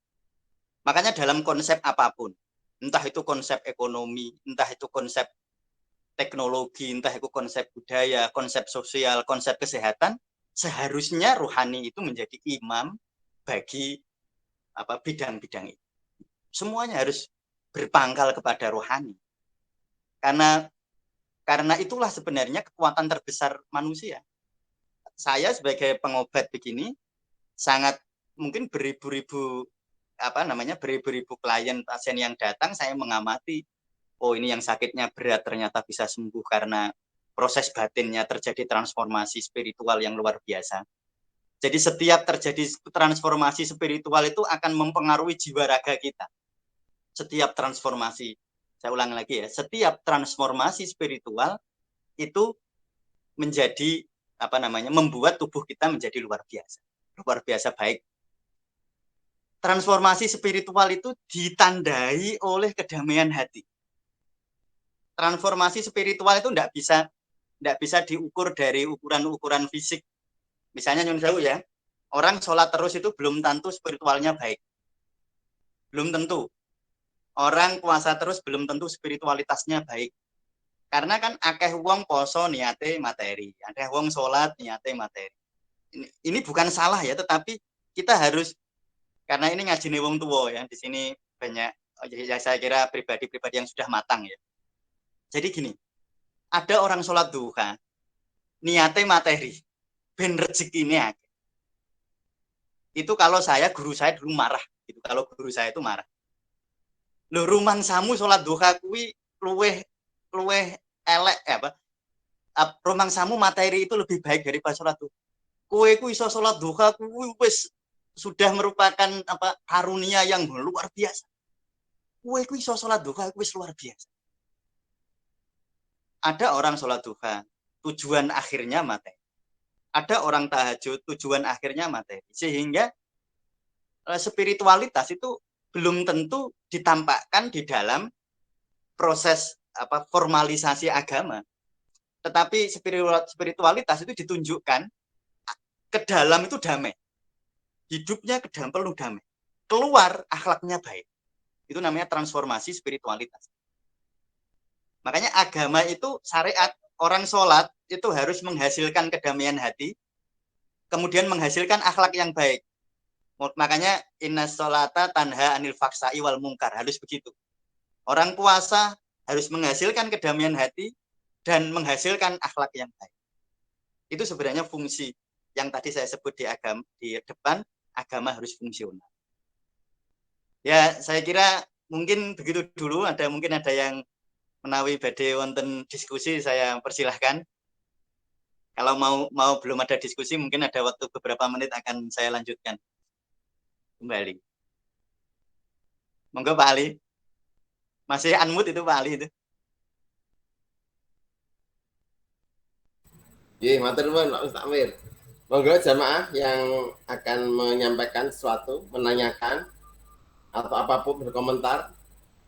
Makanya dalam konsep apapun, entah itu konsep ekonomi, entah itu konsep teknologi, entah itu konsep budaya, konsep sosial, konsep kesehatan, seharusnya rohani itu menjadi imam bagi bidang-bidang itu. Semuanya harus berpangkal kepada rohani. Karena itulah sebenarnya kekuatan terbesar manusia. Saya sebagai pengobat begini sangat mungkin beribu-ribu klien pasien yang datang, saya mengamati, oh ini yang sakitnya berat ternyata bisa sembuh karena proses batinnya terjadi transformasi spiritual yang luar biasa. Jadi setiap terjadi transformasi spiritual itu akan mempengaruhi jiwa raga kita. Setiap transformasi, saya ulang lagi ya, setiap transformasi spiritual itu menjadi membuat tubuh kita menjadi luar biasa baik. Transformasi spiritual itu ditandai oleh kedamaian hati. Transformasi spiritual itu tidak bisa diukur dari ukuran fisik. Misalnya nyun sewu ya, orang sholat terus itu belum tentu spiritualnya baik. Belum tentu. Orang puasa terus belum tentu spiritualitasnya baik. Karena kan akeh wong poso niate materi, akeh wong sholat niate materi. Ini bukan salah ya, tetapi kita harus, karena ini ngaji nih wong tua ya, di sini banyak ya, saya kira pribadi-pribadi yang sudah matang ya. Jadi gini, ada orang sholat duha, niate materi, ben rezekinya. Itu kalau guru saya dulu marah, gitu. Kalau guru saya itu marah. Loh, rumang samu sholat duha kuwi luweh elek rumang samu materi itu lebih baik daripada sholat duha. Kue ku iso sholat duha kuwi wis sudah merupakan karunia yang luar biasa. Kue ku iso sholat duha wis luar biasa. Ada orang sholat duha, tujuan akhirnya materi. Ada orang tahajud, tujuan akhirnya materi. Sehingga spiritualitas itu belum tentu ditampakkan di dalam proses formalisasi agama. Tetapi spiritualitas itu ditunjukkan ke dalam itu damai. Hidupnya ke dalam penuh damai. Keluar akhlaknya baik. Itu namanya transformasi spiritualitas. Makanya agama itu syariat, orang sholat itu harus menghasilkan kedamaian hati, kemudian menghasilkan akhlak yang baik. Makanya inna sholata tanha anil faksai wal mungkar, harus begitu. Orang puasa harus menghasilkan kedamaian hati dan menghasilkan akhlak yang baik. Itu sebenarnya fungsi yang tadi saya sebut di depan, agama harus fungsional. Ya, saya kira mungkin begitu dulu. Mungkin ada yang menawi badhe wonten diskusi, saya persilahkan. Kalau mau belum ada diskusi, mungkin ada waktu beberapa menit akan saya lanjutkan kembali. Monggo Pak Ali. Masih unmute itu Pak Ali itu. Iya, matur nuwun Pak Mustakmir. Monggo jamaah yang akan menyampaikan sesuatu, menanyakan atau apapun berkomentar,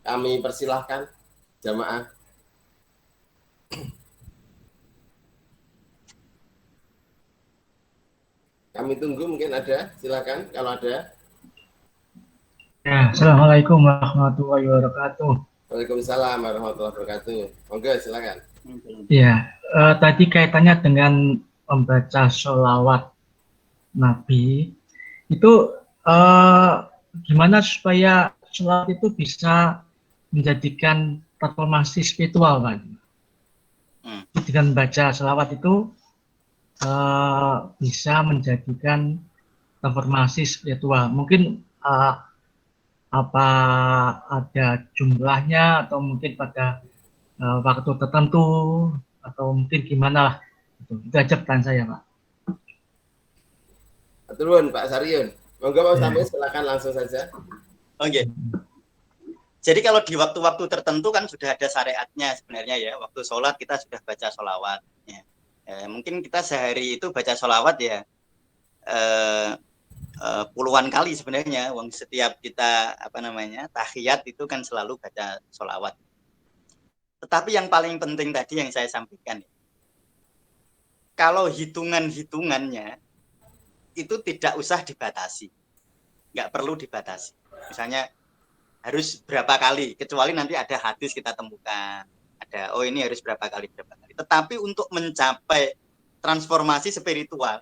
kami persilahkan jamaah. Kami tunggu, mungkin ada, silakan kalau ada. Ya, Assalamualaikum warahmatullahi wabarakatuh. Waalaikumsalam warahmatullahi wabarakatuh. Monggo silakan. Ya, tadi kaitannya dengan membaca sholawat Nabi, itu gimana supaya sholawat itu bisa menjadikan transformasi spiritual, Pak? Dengan baca sholawat itu bisa menjadikan transformasi spiritual. Mungkin apa ada jumlahnya atau mungkin pada waktu tertentu atau mungkin gimana lah. Itu aja pertanyaan saya, Pak. Turun Pak Saryun. Monggo Pak Mustakmir, silakan langsung saja. Oke. Jadi kalau di waktu-waktu tertentu kan sudah ada syariatnya sebenarnya ya. Waktu sholat kita sudah baca sholawat. Ya. Mungkin kita sehari itu baca sholawat ya puluhan kali sebenarnya. Setiap kita tahiyat itu kan selalu baca sholawat. Tetapi yang paling penting tadi yang saya sampaikan, kalau hitungan-hitungannya itu tidak usah dibatasi. Nggak perlu dibatasi. Misalnya harus berapa kali, kecuali nanti ada hadis kita temukan. Ada, oh ini harus berapa kali. Tetapi untuk mencapai transformasi spiritual,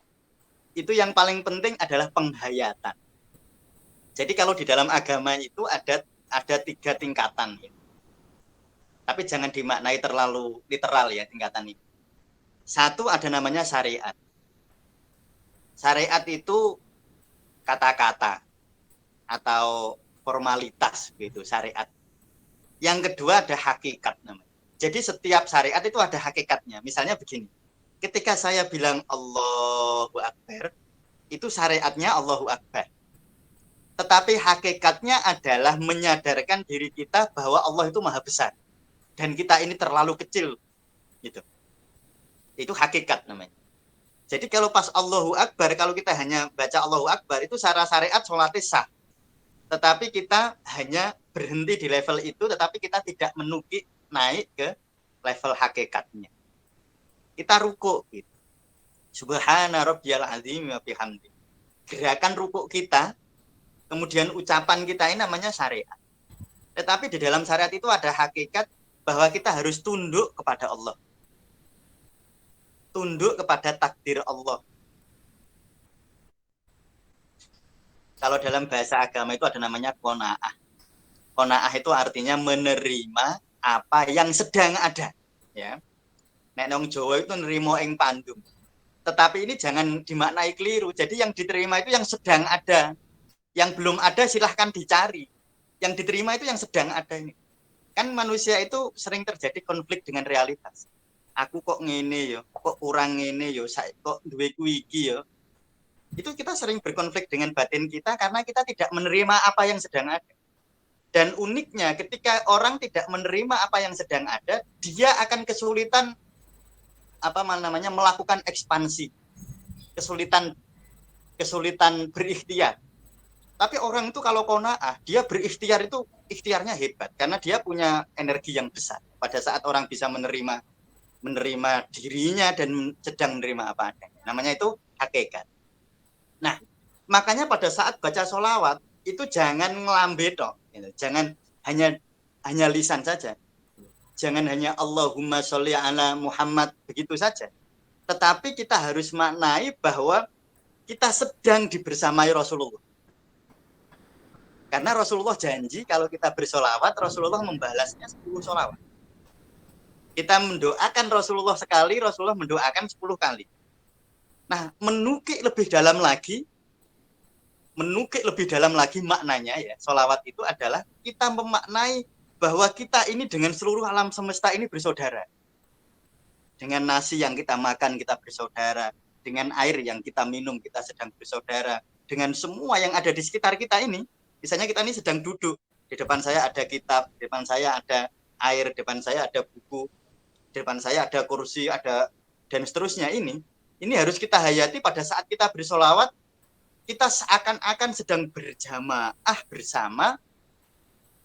itu yang paling penting adalah penghayatan. Jadi kalau di dalam agama itu ada 3 tingkatan. Ya. Tapi jangan dimaknai terlalu literal ya tingkatan ini. 1 ada namanya syariat. Syariat itu kata-kata atau formalitas gitu, syariat. Yang kedua ada hakikat namanya. Jadi setiap syariat itu ada hakikatnya. Misalnya begini. Ketika saya bilang Allahu Akbar, itu syariatnya Allahu Akbar. Tetapi hakikatnya adalah menyadarkan diri kita bahwa Allah itu maha besar. Dan kita ini terlalu kecil. Gitu. Itu hakikat namanya. Jadi kalau pas Allahu Akbar, kalau kita hanya baca Allahu Akbar, itu secara syariat sholatnya sah. Tetapi kita hanya berhenti di level itu, tetapi kita tidak menukik naik ke level hakikatnya. Kita ruku gitu. Subhana rabbiyal azim wa bihamdi. Gerakan ruku kita, kemudian ucapan kita ini namanya syariat. Tetapi di dalam syariat itu ada hakikat bahwa kita harus tunduk kepada Allah. Tunduk kepada takdir Allah. Kalau dalam bahasa agama itu ada namanya qanaah. Qanaah itu artinya menerima apa yang sedang ada. Ya. Nek nang Jawa itu nerimo ing pandum. Tetapi ini jangan dimaknai keliru. Jadi yang diterima itu yang sedang ada. Yang belum ada silahkan dicari. Yang diterima itu yang sedang ada ini. Kan manusia itu sering terjadi konflik dengan realitas. Aku kok ngene yo, kok kurang ngene yo, kok duwe kuwi iki yo. Itu kita sering berkonflik dengan batin kita karena kita tidak menerima apa yang sedang ada. Dan uniknya ketika orang tidak menerima apa yang sedang ada, dia akan kesulitan melakukan ekspansi. Kesulitan berikhtiar. Tapi orang itu kalau qanaah, dia berikhtiar itu ikhtiarnya hebat karena dia punya energi yang besar. Pada saat orang bisa menerima dirinya dan sedang menerima apa adanya. Namanya itu hakikat. Nah, makanya pada saat baca sholawat itu jangan ngelambe tok, gitu. Jangan hanya lisan saja. Jangan hanya Allahumma sholli ala Muhammad begitu saja. Tetapi kita harus maknai bahwa kita sedang dibersamai Rasulullah. Karena Rasulullah janji kalau kita bersholawat, Rasulullah membalasnya 10 sholawat. Kita mendoakan Rasulullah sekali, Rasulullah mendoakan 10 kali. Nah, menukik lebih dalam lagi maknanya ya, sholawat itu adalah kita memaknai bahwa kita ini dengan seluruh alam semesta ini bersaudara. Dengan nasi yang kita makan kita bersaudara, dengan air yang kita minum kita sedang bersaudara, dengan semua yang ada di sekitar kita ini. Misalnya kita ini sedang duduk, di depan saya ada kitab, di depan saya ada air, di depan saya ada buku, di depan saya ada kursi, ada dan seterusnya ini harus kita hayati pada saat kita bersolawat, kita seakan-akan sedang berjamaah bersama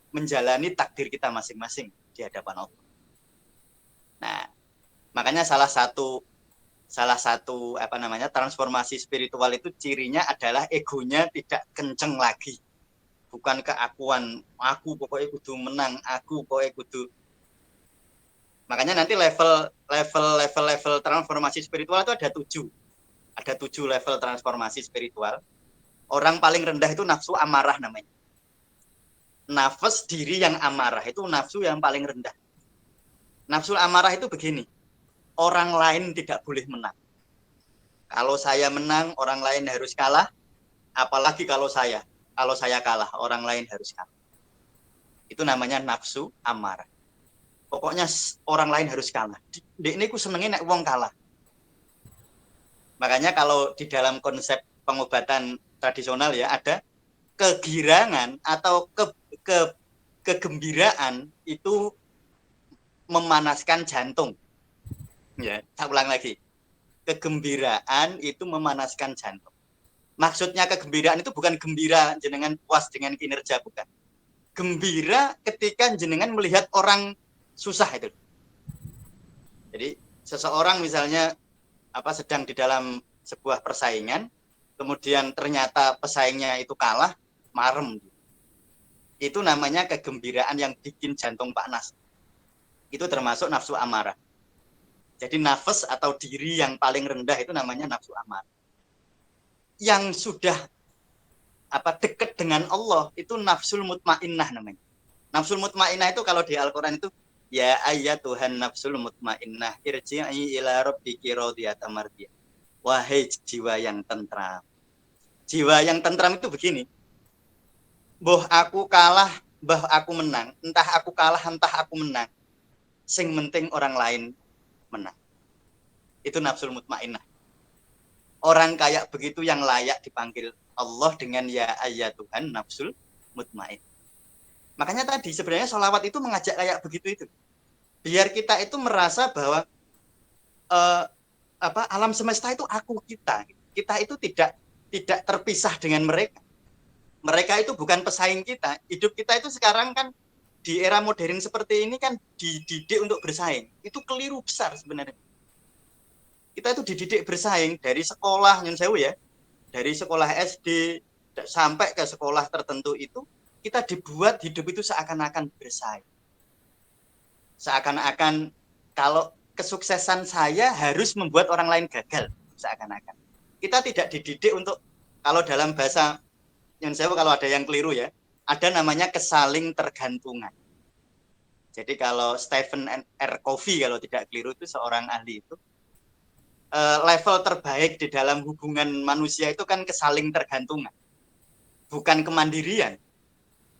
menjalani takdir kita masing-masing di hadapan Allah. Nah, makanya salah satu transformasi spiritual itu cirinya adalah egonya tidak kenceng lagi. Bukan keakuan, aku pokoknya kudu menang, aku pokoknya kudu. Makanya nanti level transformasi spiritual itu ada 7. Ada 7 level transformasi spiritual. Orang paling rendah itu nafsu amarah namanya. Nafas diri yang amarah itu nafsu yang paling rendah. Nafsu amarah itu begini. Orang lain tidak boleh menang. Kalau saya menang, orang lain harus kalah. Apalagi kalau saya kalah, orang lain harus kalah. Itu namanya nafsu amarah. Pokoknya orang lain harus kalah. Ini aku senengnya nek wong kalah. Makanya kalau di dalam konsep pengobatan tradisional ya ada kegirangan atau kegembiraan itu memanaskan jantung. Ya, saya ulang lagi. Kegembiraan itu memanaskan jantung. Maksudnya kegembiraan itu bukan gembira jenengan puas dengan kinerja, bukan. Gembira ketika jenengan melihat orang susah itu. Jadi seseorang misalnya sedang di dalam sebuah persaingan, kemudian ternyata pesaingnya itu kalah, marem. Itu namanya kegembiraan yang bikin jantung panas. Itu termasuk nafsu amarah. Jadi nafas atau diri yang paling rendah itu namanya nafsu amarah. Yang sudah dekat dengan Allah itu nafsul mutmainnah namanya. Nafsul mutmainnah itu kalau di Al-Qur'an itu ya ayyatuhan nafsul mutmainnah irji'i ila rabbiki radiyatan mardiyah. Wahai jiwa yang tentram. Jiwa yang tentram itu begini. Mbah aku kalah, mbah aku menang. Entah aku kalah, entah aku menang. Sing penting orang lain menang. Itu nafsul mutmainnah. Orang kayak begitu yang layak dipanggil Allah dengan ya ayyatuhan nafsul mutmainnah. Makanya tadi sebenarnya sholawat itu mengajak kayak begitu itu. Biar kita itu merasa bahwa alam semesta itu aku kita. Kita itu tidak terpisah dengan mereka. Mereka itu bukan pesaing kita. Hidup kita itu sekarang kan di era modern seperti ini kan dididik untuk bersaing. Itu keliru besar sebenarnya. Kita itu dididik bersaing dari sekolah, nyun sewu ya. Dari sekolah SD sampai ke sekolah tertentu itu kita dibuat hidup itu seakan-akan bersaing. Seakan-akan kalau kesuksesan saya harus membuat orang lain gagal, seakan-akan. Kita tidak dididik untuk, kalau dalam bahasa nyun sewu kalau ada yang keliru ya, ada namanya kesaling tergantungan. Jadi kalau Stephen R. Covey kalau tidak keliru itu seorang ahli itu, level terbaik di dalam hubungan manusia itu kan kesaling tergantungan, bukan kemandirian.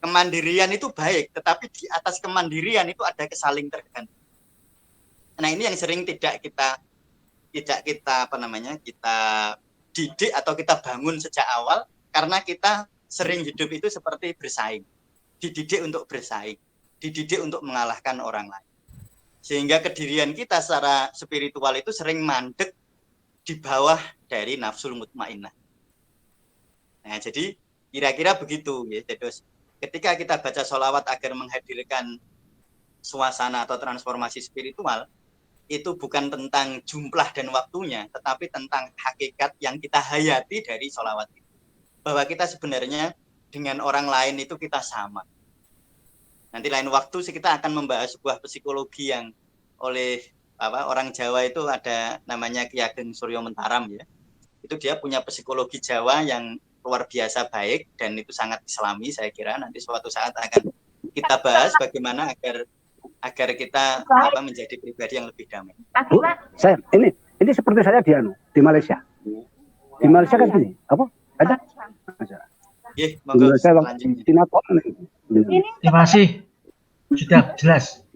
Kemandirian itu baik, tetapi di atas kemandirian itu ada kesaling tergantungan. Nah ini yang sering tidak kita kita didik atau kita bangun sejak awal, karena kita sering hidup itu seperti bersaing, dididik untuk bersaing, dididik untuk mengalahkan orang lain, sehingga kedirian kita secara spiritual itu sering mandek di bawah dari nafsul mutmainnah. Nah, jadi kira-kira begitu ya. Terus ketika kita baca sholawat agar menghadirkan suasana atau transformasi spiritual, itu bukan tentang jumlah dan waktunya, tetapi tentang hakikat yang kita hayati dari sholawat itu. Bahwa kita sebenarnya dengan orang lain itu kita sama. Nanti lain waktu kita akan membahas sebuah psikologi yang oleh orang Jawa itu ada namanya Ki Ageng Suryo Mentaram ya. Itu dia punya psikologi Jawa yang luar biasa baik dan itu sangat islami. Saya kira nanti suatu saat akan kita bahas bagaimana agar kita menjadi pribadi yang lebih damai. Bu, saya ini seperti saya di Malaysia. Di Malaysia kan gini, apa? Ada? Nggih, monggo lanjut. Terima kasih. Sudah jelas.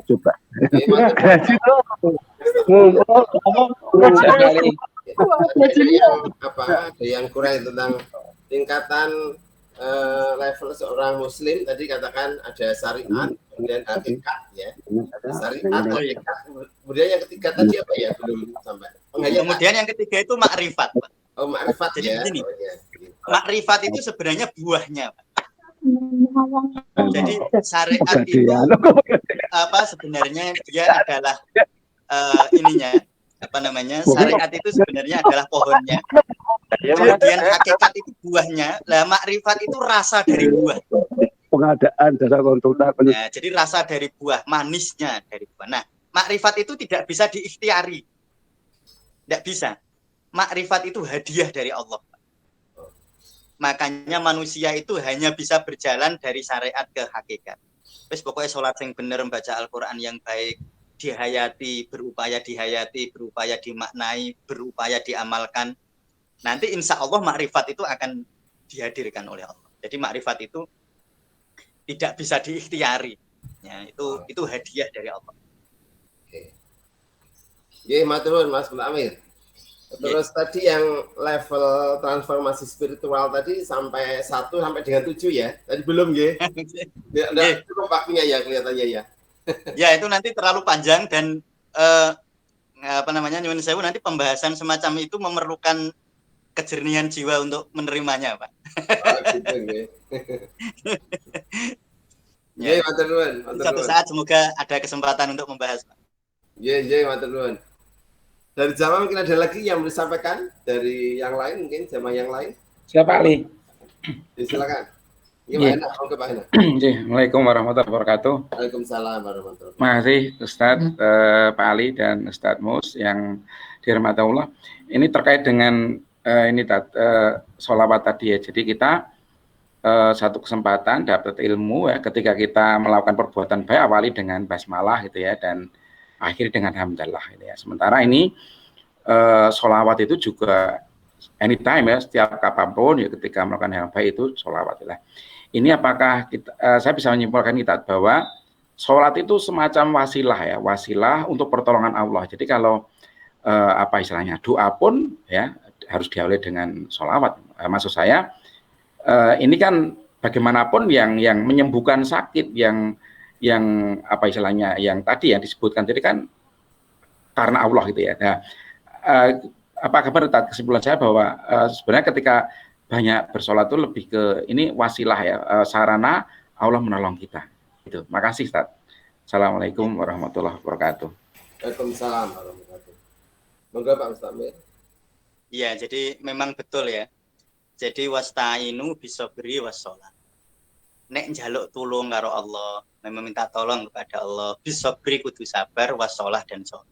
Coba. Ada yang kurang tentang tingkatan level seorang muslim, tadi katakan ada syariat, kemudian hakikat ya. Syariat, hakikat, kemudian yang ketiga tadi apa ya? Belum sampai. Kemudian yang ketiga itu makrifat. Oh, makrifat. Jadi begini. Makrifat itu sebenarnya buahnya, Pak. Jadi syariat itu sebenarnya dia adalah syariat itu sebenarnya adalah pohonnya. Kemudian hakikat itu buahnya. Lah makrifat itu rasa dari buah. Pengadaan dasar konsultan. Ya, jadi rasa dari buah, manisnya dari buah. Nah, makrifat itu tidak bisa diikhtiari. Tidak bisa. Makrifat itu hadiah dari Allah. Makanya manusia itu hanya bisa berjalan dari syariat ke hakikat. Terus pokoknya sholat yang benar, membaca Al-Quran yang baik, dihayati, berupaya dimaknai, berupaya diamalkan. Nanti insya Allah makrifat itu akan dihadirkan oleh Allah. Jadi makrifat itu tidak bisa diikhtiari. Ya, itu hadiah dari Allah. Oke. Ya, matur nuwun Mas Amir. Terus tadi yang level transformasi spiritual tadi sampai 1 sampai dengan 7 ya. Tadi belum ya. Enggak cukup waktunya ya kelihatannya ya. Ya, itu nanti terlalu panjang dan nyuwun sewu nanti pembahasan semacam itu memerlukan kejernihan jiwa untuk menerimanya, Pak. Oh, gitu ya. Ya, matur nuwun. Suatu saat semoga ada kesempatan untuk membahas, Pak. Ya, matur nuwun. Dari jamaah mungkin ada lagi yang mau disampaikan dari yang lain, mungkin jamaah yang lain. Siapa Ali? Ya, silakan. Iya, Iya. Pak Ena. Oke, Pak Ena. Assalamualaikum warahmatullahi wabarakatuh. Waalaikumsalam warahmatullahi wabarakatuh. Terima kasih Ustadz Pak Ali dan Ustadz Mus yang dirahmati Allah. Ini terkait dengan sholawat tadi ya. Jadi kita satu kesempatan dapat ilmu ya ketika kita melakukan perbuatan baik awali dengan basmalah gitu ya dan akhiri dengan hamdalah gitu ya. Sementara ini sholawat itu juga anytime ya, setiap kapanpun ya ketika melakukan hal baik itu sholawat lah. Ini apakah kita, saya bisa menyimpulkan kita bahwa sholat itu semacam wasilah untuk pertolongan Allah. Jadi kalau apa istilahnya doa pun ya harus diawali dengan sholawat. Maksud saya ini kan bagaimanapun yang menyembuhkan sakit, yang apa istilahnya yang tadi yang disebutkan tadi kan karena Allah gitu ya. Nah, apa kabar kesimpulan saya bahwa sebenarnya ketika banyak bersolat itu lebih ke ini wasilah ya, sarana Allah menolong kita. Itu. Makasih Ustaz. Assalamualaikum warahmatullahi wabarakatuh. Waalaikumsalam warahmatullahi wabarakatuh. Monggo Pak Mustamir. Iya, jadi memang betul ya. Jadi wasta'inu bisobri wassalat. Nek njaluk tulung karo Allah, meminta tolong kepada Allah, bisobri kudu sabar, wassalah dan sholat.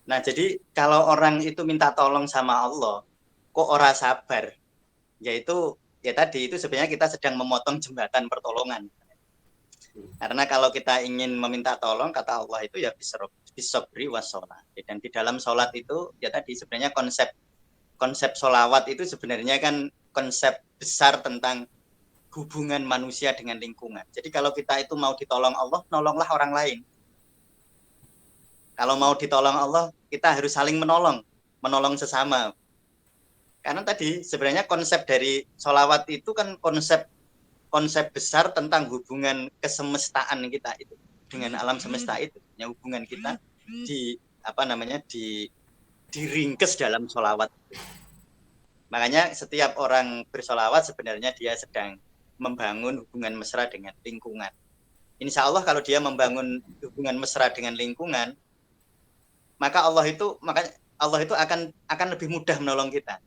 Nah, jadi kalau orang itu minta tolong sama Allah, kok ora sabar, yaitu ya tadi itu sebenarnya kita sedang memotong jembatan pertolongan. Karena kalau kita ingin meminta tolong, kata Allah itu ya bisobri wassalat. Dan di dalam sholat itu ya tadi sebenarnya konsep sholawat itu sebenarnya kan konsep besar tentang hubungan manusia dengan lingkungan. Jadi kalau kita itu mau ditolong Allah, nolonglah orang lain. Kalau mau ditolong Allah, kita harus saling menolong sesama. Karena tadi sebenarnya konsep dari sholawat itu kan konsep besar tentang hubungan kesemestaan kita itu dengan alam semesta itu. Ya, hubungan kita diringkes dalam sholawat. Makanya setiap orang bersolawat sebenarnya dia sedang membangun hubungan mesra dengan lingkungan. Insya Allah kalau dia membangun hubungan mesra dengan lingkungan, maka Allah itu akan lebih mudah menolong kita.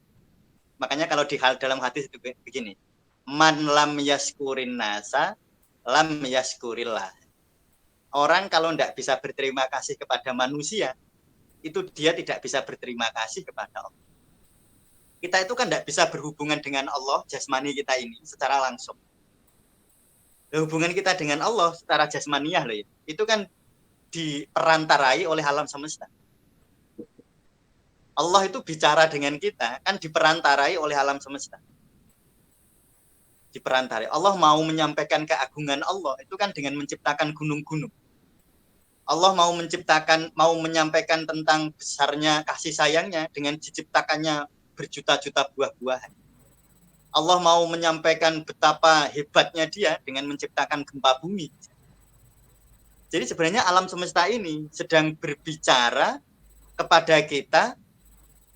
Makanya kalau dalam hadis itu begini, man lam yaskurin nasa, lam yaskurillah. Orang kalau tidak bisa berterima kasih kepada manusia, itu dia tidak bisa berterima kasih kepada Allah. Kita itu kan tidak bisa berhubungan dengan Allah, jasmani kita ini, secara langsung. Hubungan kita dengan Allah secara jasmaniah loh, itu kan diperantarai oleh alam semesta. Allah itu bicara dengan kita, kan diperantarai oleh alam semesta. Diperantarai. Allah mau menyampaikan keagungan Allah, itu kan dengan menciptakan gunung-gunung. Allah mau menyampaikan tentang besarnya kasih sayangnya dengan diciptakannya berjuta-juta buah-buahan. Allah mau menyampaikan betapa hebatnya dia dengan menciptakan gempa bumi. Jadi sebenarnya alam semesta ini sedang berbicara kepada kita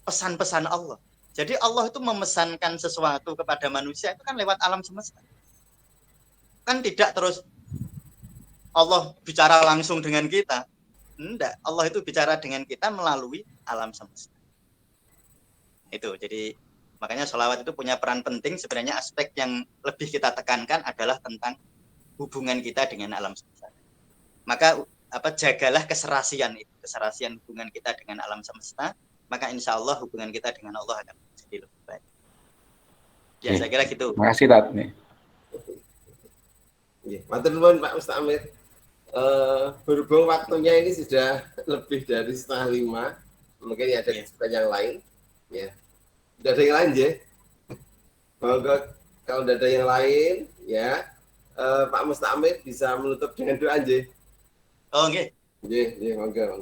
pesan-pesan Allah. Jadi Allah itu memesankan sesuatu kepada manusia itu kan lewat alam semesta. Kan tidak terus Allah bicara langsung dengan kita. Enggak, Allah itu bicara dengan kita melalui alam semesta. Itu, jadi makanya sholawat itu punya peran penting. Sebenarnya aspek yang lebih kita tekankan adalah tentang hubungan kita dengan alam semesta. Maka jagalah keserasian itu, keserasian hubungan kita dengan alam semesta. Maka insya Allah hubungan kita dengan Allah akan jadi lebih baik. Ya, saya kira gitu. Terima kasih, Tat. Matur nuwun Pak Mustamir. Berhubung waktunya ini sudah lebih dari 4:30, mungkin ada kesempatan yang lain. Ya, tidak ada yang lain ya. Kalau tidak ada yang lain, ya Pak Mustamir bisa menutup dengan doa aja. Oh, oke. Nggih, monggo.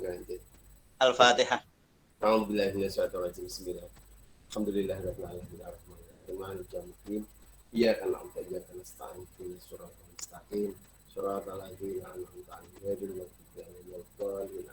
Al-Fatihah. Alhamdulillah bismillah. Alhamdulillahirabbil alamin arrahmanirrahim maliki iyyaka na'budu wa iyyaka nasta'in ihdinas siratal mustaqim siratal ladzina an'amta 'alaihim ghairil maghdubi 'alaihim waladdallin.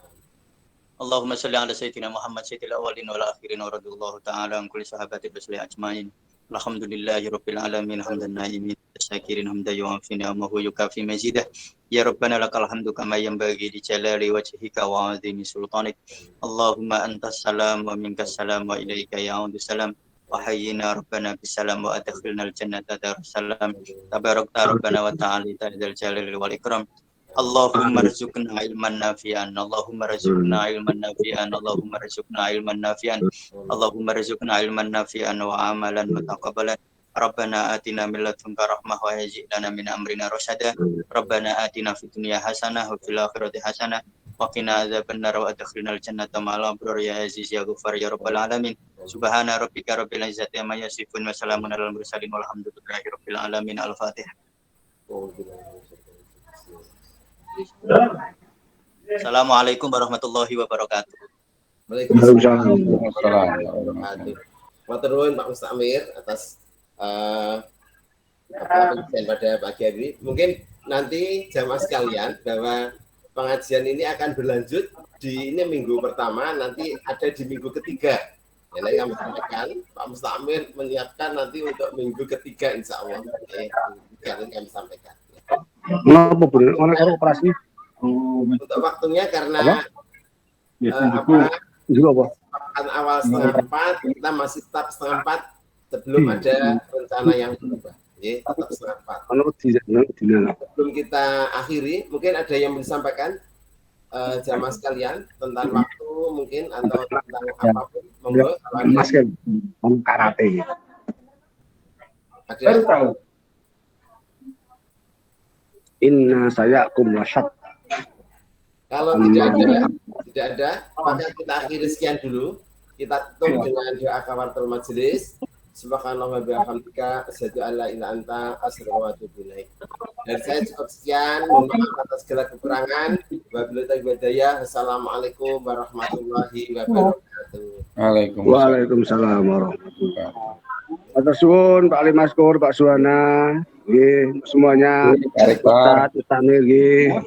Allahumma shalli ala sayyidina Muhammad sayyidil awwalin wal akhirin wa radhiyallahu ta'ala an kulli sahabati rasulih ajmain. Alhamdulillahirabbil alamin hamdan na'imin. syakirin hamdan yu'afi ni'amahu yukafi mazidah. Ya Rabbana lakal hamdu kama yanbaghi li jalali wajhika wa 'azimi sultanik. Allahumma antas salam wa minkas salam wa ilaika ya'udus salam. Wa hayyina Rabbana bisalam wa adkhilnal jannata darussalam. Tabarakta Rabbana wa ta'ala dzal jalali wal ikram. Allahumma rzuqna ilman nafi'an, Allahumma rzuqna ilman nafi'an, Allahumma rzuqna ilman nafi'an, Allahumma rzuqna ilman nafi'an wa amalan mutaqabbalan. Rabbana atina min ladunka rahmah wa hayyi' lana min amrina rasyada. Rabbana atina fid dunya hasanah wa fil akhirati hasanah wa qina adzabannar wa adkhilnal jannata ma'al abrar ya aziz ya ghafar ya rabbal alamin. Subhana rabbika rabbil izzati amma yasifun wa salamun alal mursalin walhamdulillahi rabbil alamin. Al-Fatihah. Assalamualaikum warahmatullahi wabarakatuh. Waalaikumsalam warahmatullahi wabarakatuh. Matur nuwun Pak Mustamir atas penjelasan pada pagi hari ini. Mungkin nanti jamaah sekalian bahwa pengajian ini akan berlanjut di ini minggu pertama, nanti ada di minggu ketiga. Ya, nanti kami sampaikan, Pak Mustamir menyiapkan nanti untuk minggu ketiga insya Allah. Yang kami sampaikan. Kenapa boleh orang operasi? Untuk waktunya karena awal 3:30, kita masih tetap 3:30 sebelum ada rencana yang berubah. Tetap 3:30. Sebelum kita akhiri, mungkin ada yang disampaikan jamaah sekalian tentang waktu mungkin atau tentang apapun. Monggo. Mas kan karate. Ada. Inna sayakum lasyad. Kalau tidak ada, maka kita akhiri sekian dulu. Kita tutup dengan doa kafaratul majelis. Subhanallah wa bihamdika asyhadu an la ilaha illa anta astaghfiruka wa atubu ilaik. Dan saya cukup sekian, mohon maaf atas segala kekurangan. Wabillahi taufiq wal hidayah. Wassalamualaikum warahmatullahi wabarakatuh. Waalaikumsalam warahmatullahi wabarakatuh. Atas suwun Pak Ali Maskur, Pak Suwana, semuanya, Pak Tamir,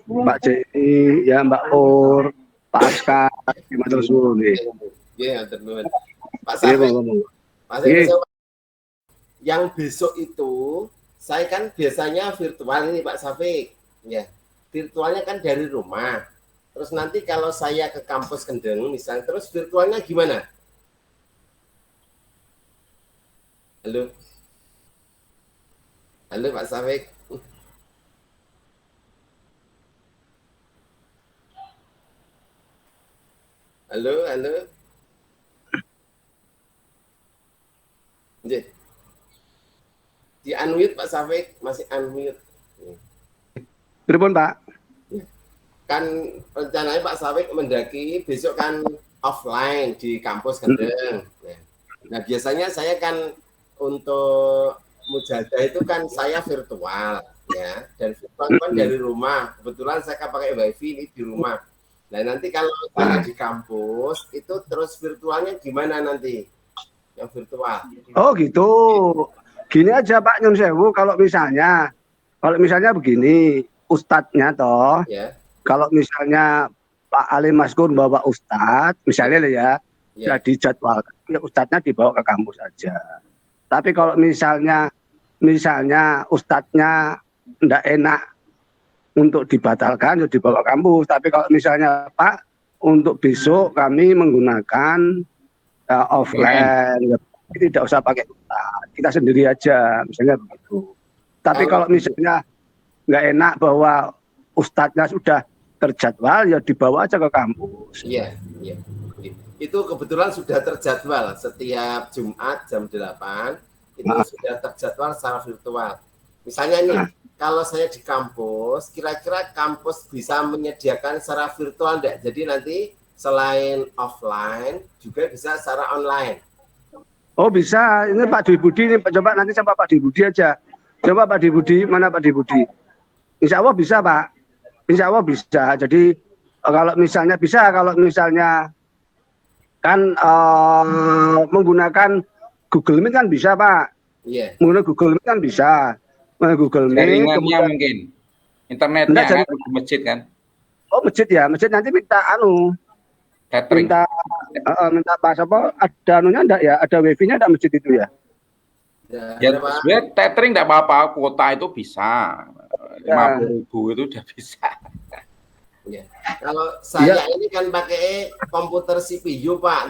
Pak Cei, ya Mbak Pur, Pak Aska, terima suwun. Pak Safik, yang besok itu saya kan biasanya virtual ini Pak Safik, ya virtualnya kan dari rumah. Terus nanti kalau saya ke kampus Kendeng misalnya, terus virtualnya gimana? Halo Pak Safik. Halo. Di unmute Pak Safik, masih unmute. Pripun Pak? Kan rencananya Pak Safik mendaki besok kan offline di kampus Kendeng. Nah biasanya saya kan untuk mujahadah itu kan saya virtual ya, dan virtual kan dari rumah. Kebetulan saya kan pakai wifi ini di rumah. Nah nanti kalau saya di kampus itu terus virtualnya gimana nanti? Yang virtual. Oh gitu. Gini aja Pak Nyun Sewu, kalau misalnya begini, ustadznya toh. Ya. Kalau misalnya Pak Ali Maskur bawa ustadz, misalnya ya. Ya dijadwalkan, ya ustadznya dibawa ke kampus aja. Tapi kalau misalnya ustadznya tidak enak untuk dibatalkan, ya dibawa ke kampus. Tapi kalau misalnya Pak, untuk besok kami menggunakan offline, ya, tidak usah pakai ustadz, kita sendiri aja, misalnya begitu. Tapi kalau misalnya nggak enak bahwa ustadznya sudah terjadwal, ya dibawa aja ke kampus. Iya. Itu kebetulan sudah terjadwal setiap Jumat jam 8 itu sudah terjadwal secara virtual. Misalnya nih, kalau saya di kampus, kira-kira kampus bisa menyediakan secara virtual enggak? Jadi nanti selain offline juga bisa secara online. Oh bisa, ini Pak Dwi Budi ini, coba nanti sama Pak Dwi Budi aja. Coba Pak Dwi Budi, mana Pak Dwi Budi? Insya Allah bisa Pak, insya Allah bisa. Jadi kalau misalnya kan menggunakan Google Meet kan bisa Pak. Iya. Menggunakan Google Meet kan bisa. Google Meet. Jaringannya mungkin internetnya kan di masjid kan. Oh masjid ya, masjid nanti minta minta pas apa ada anunya enggak ya, ada wifi-nya enggak masjid itu ya? Ya, sebenarnya tethering tidak apa-apa, kuota itu bisa. 50.000 itu udah bisa. Ya. Kalau saya ini kan pakai komputer CPU, Pak.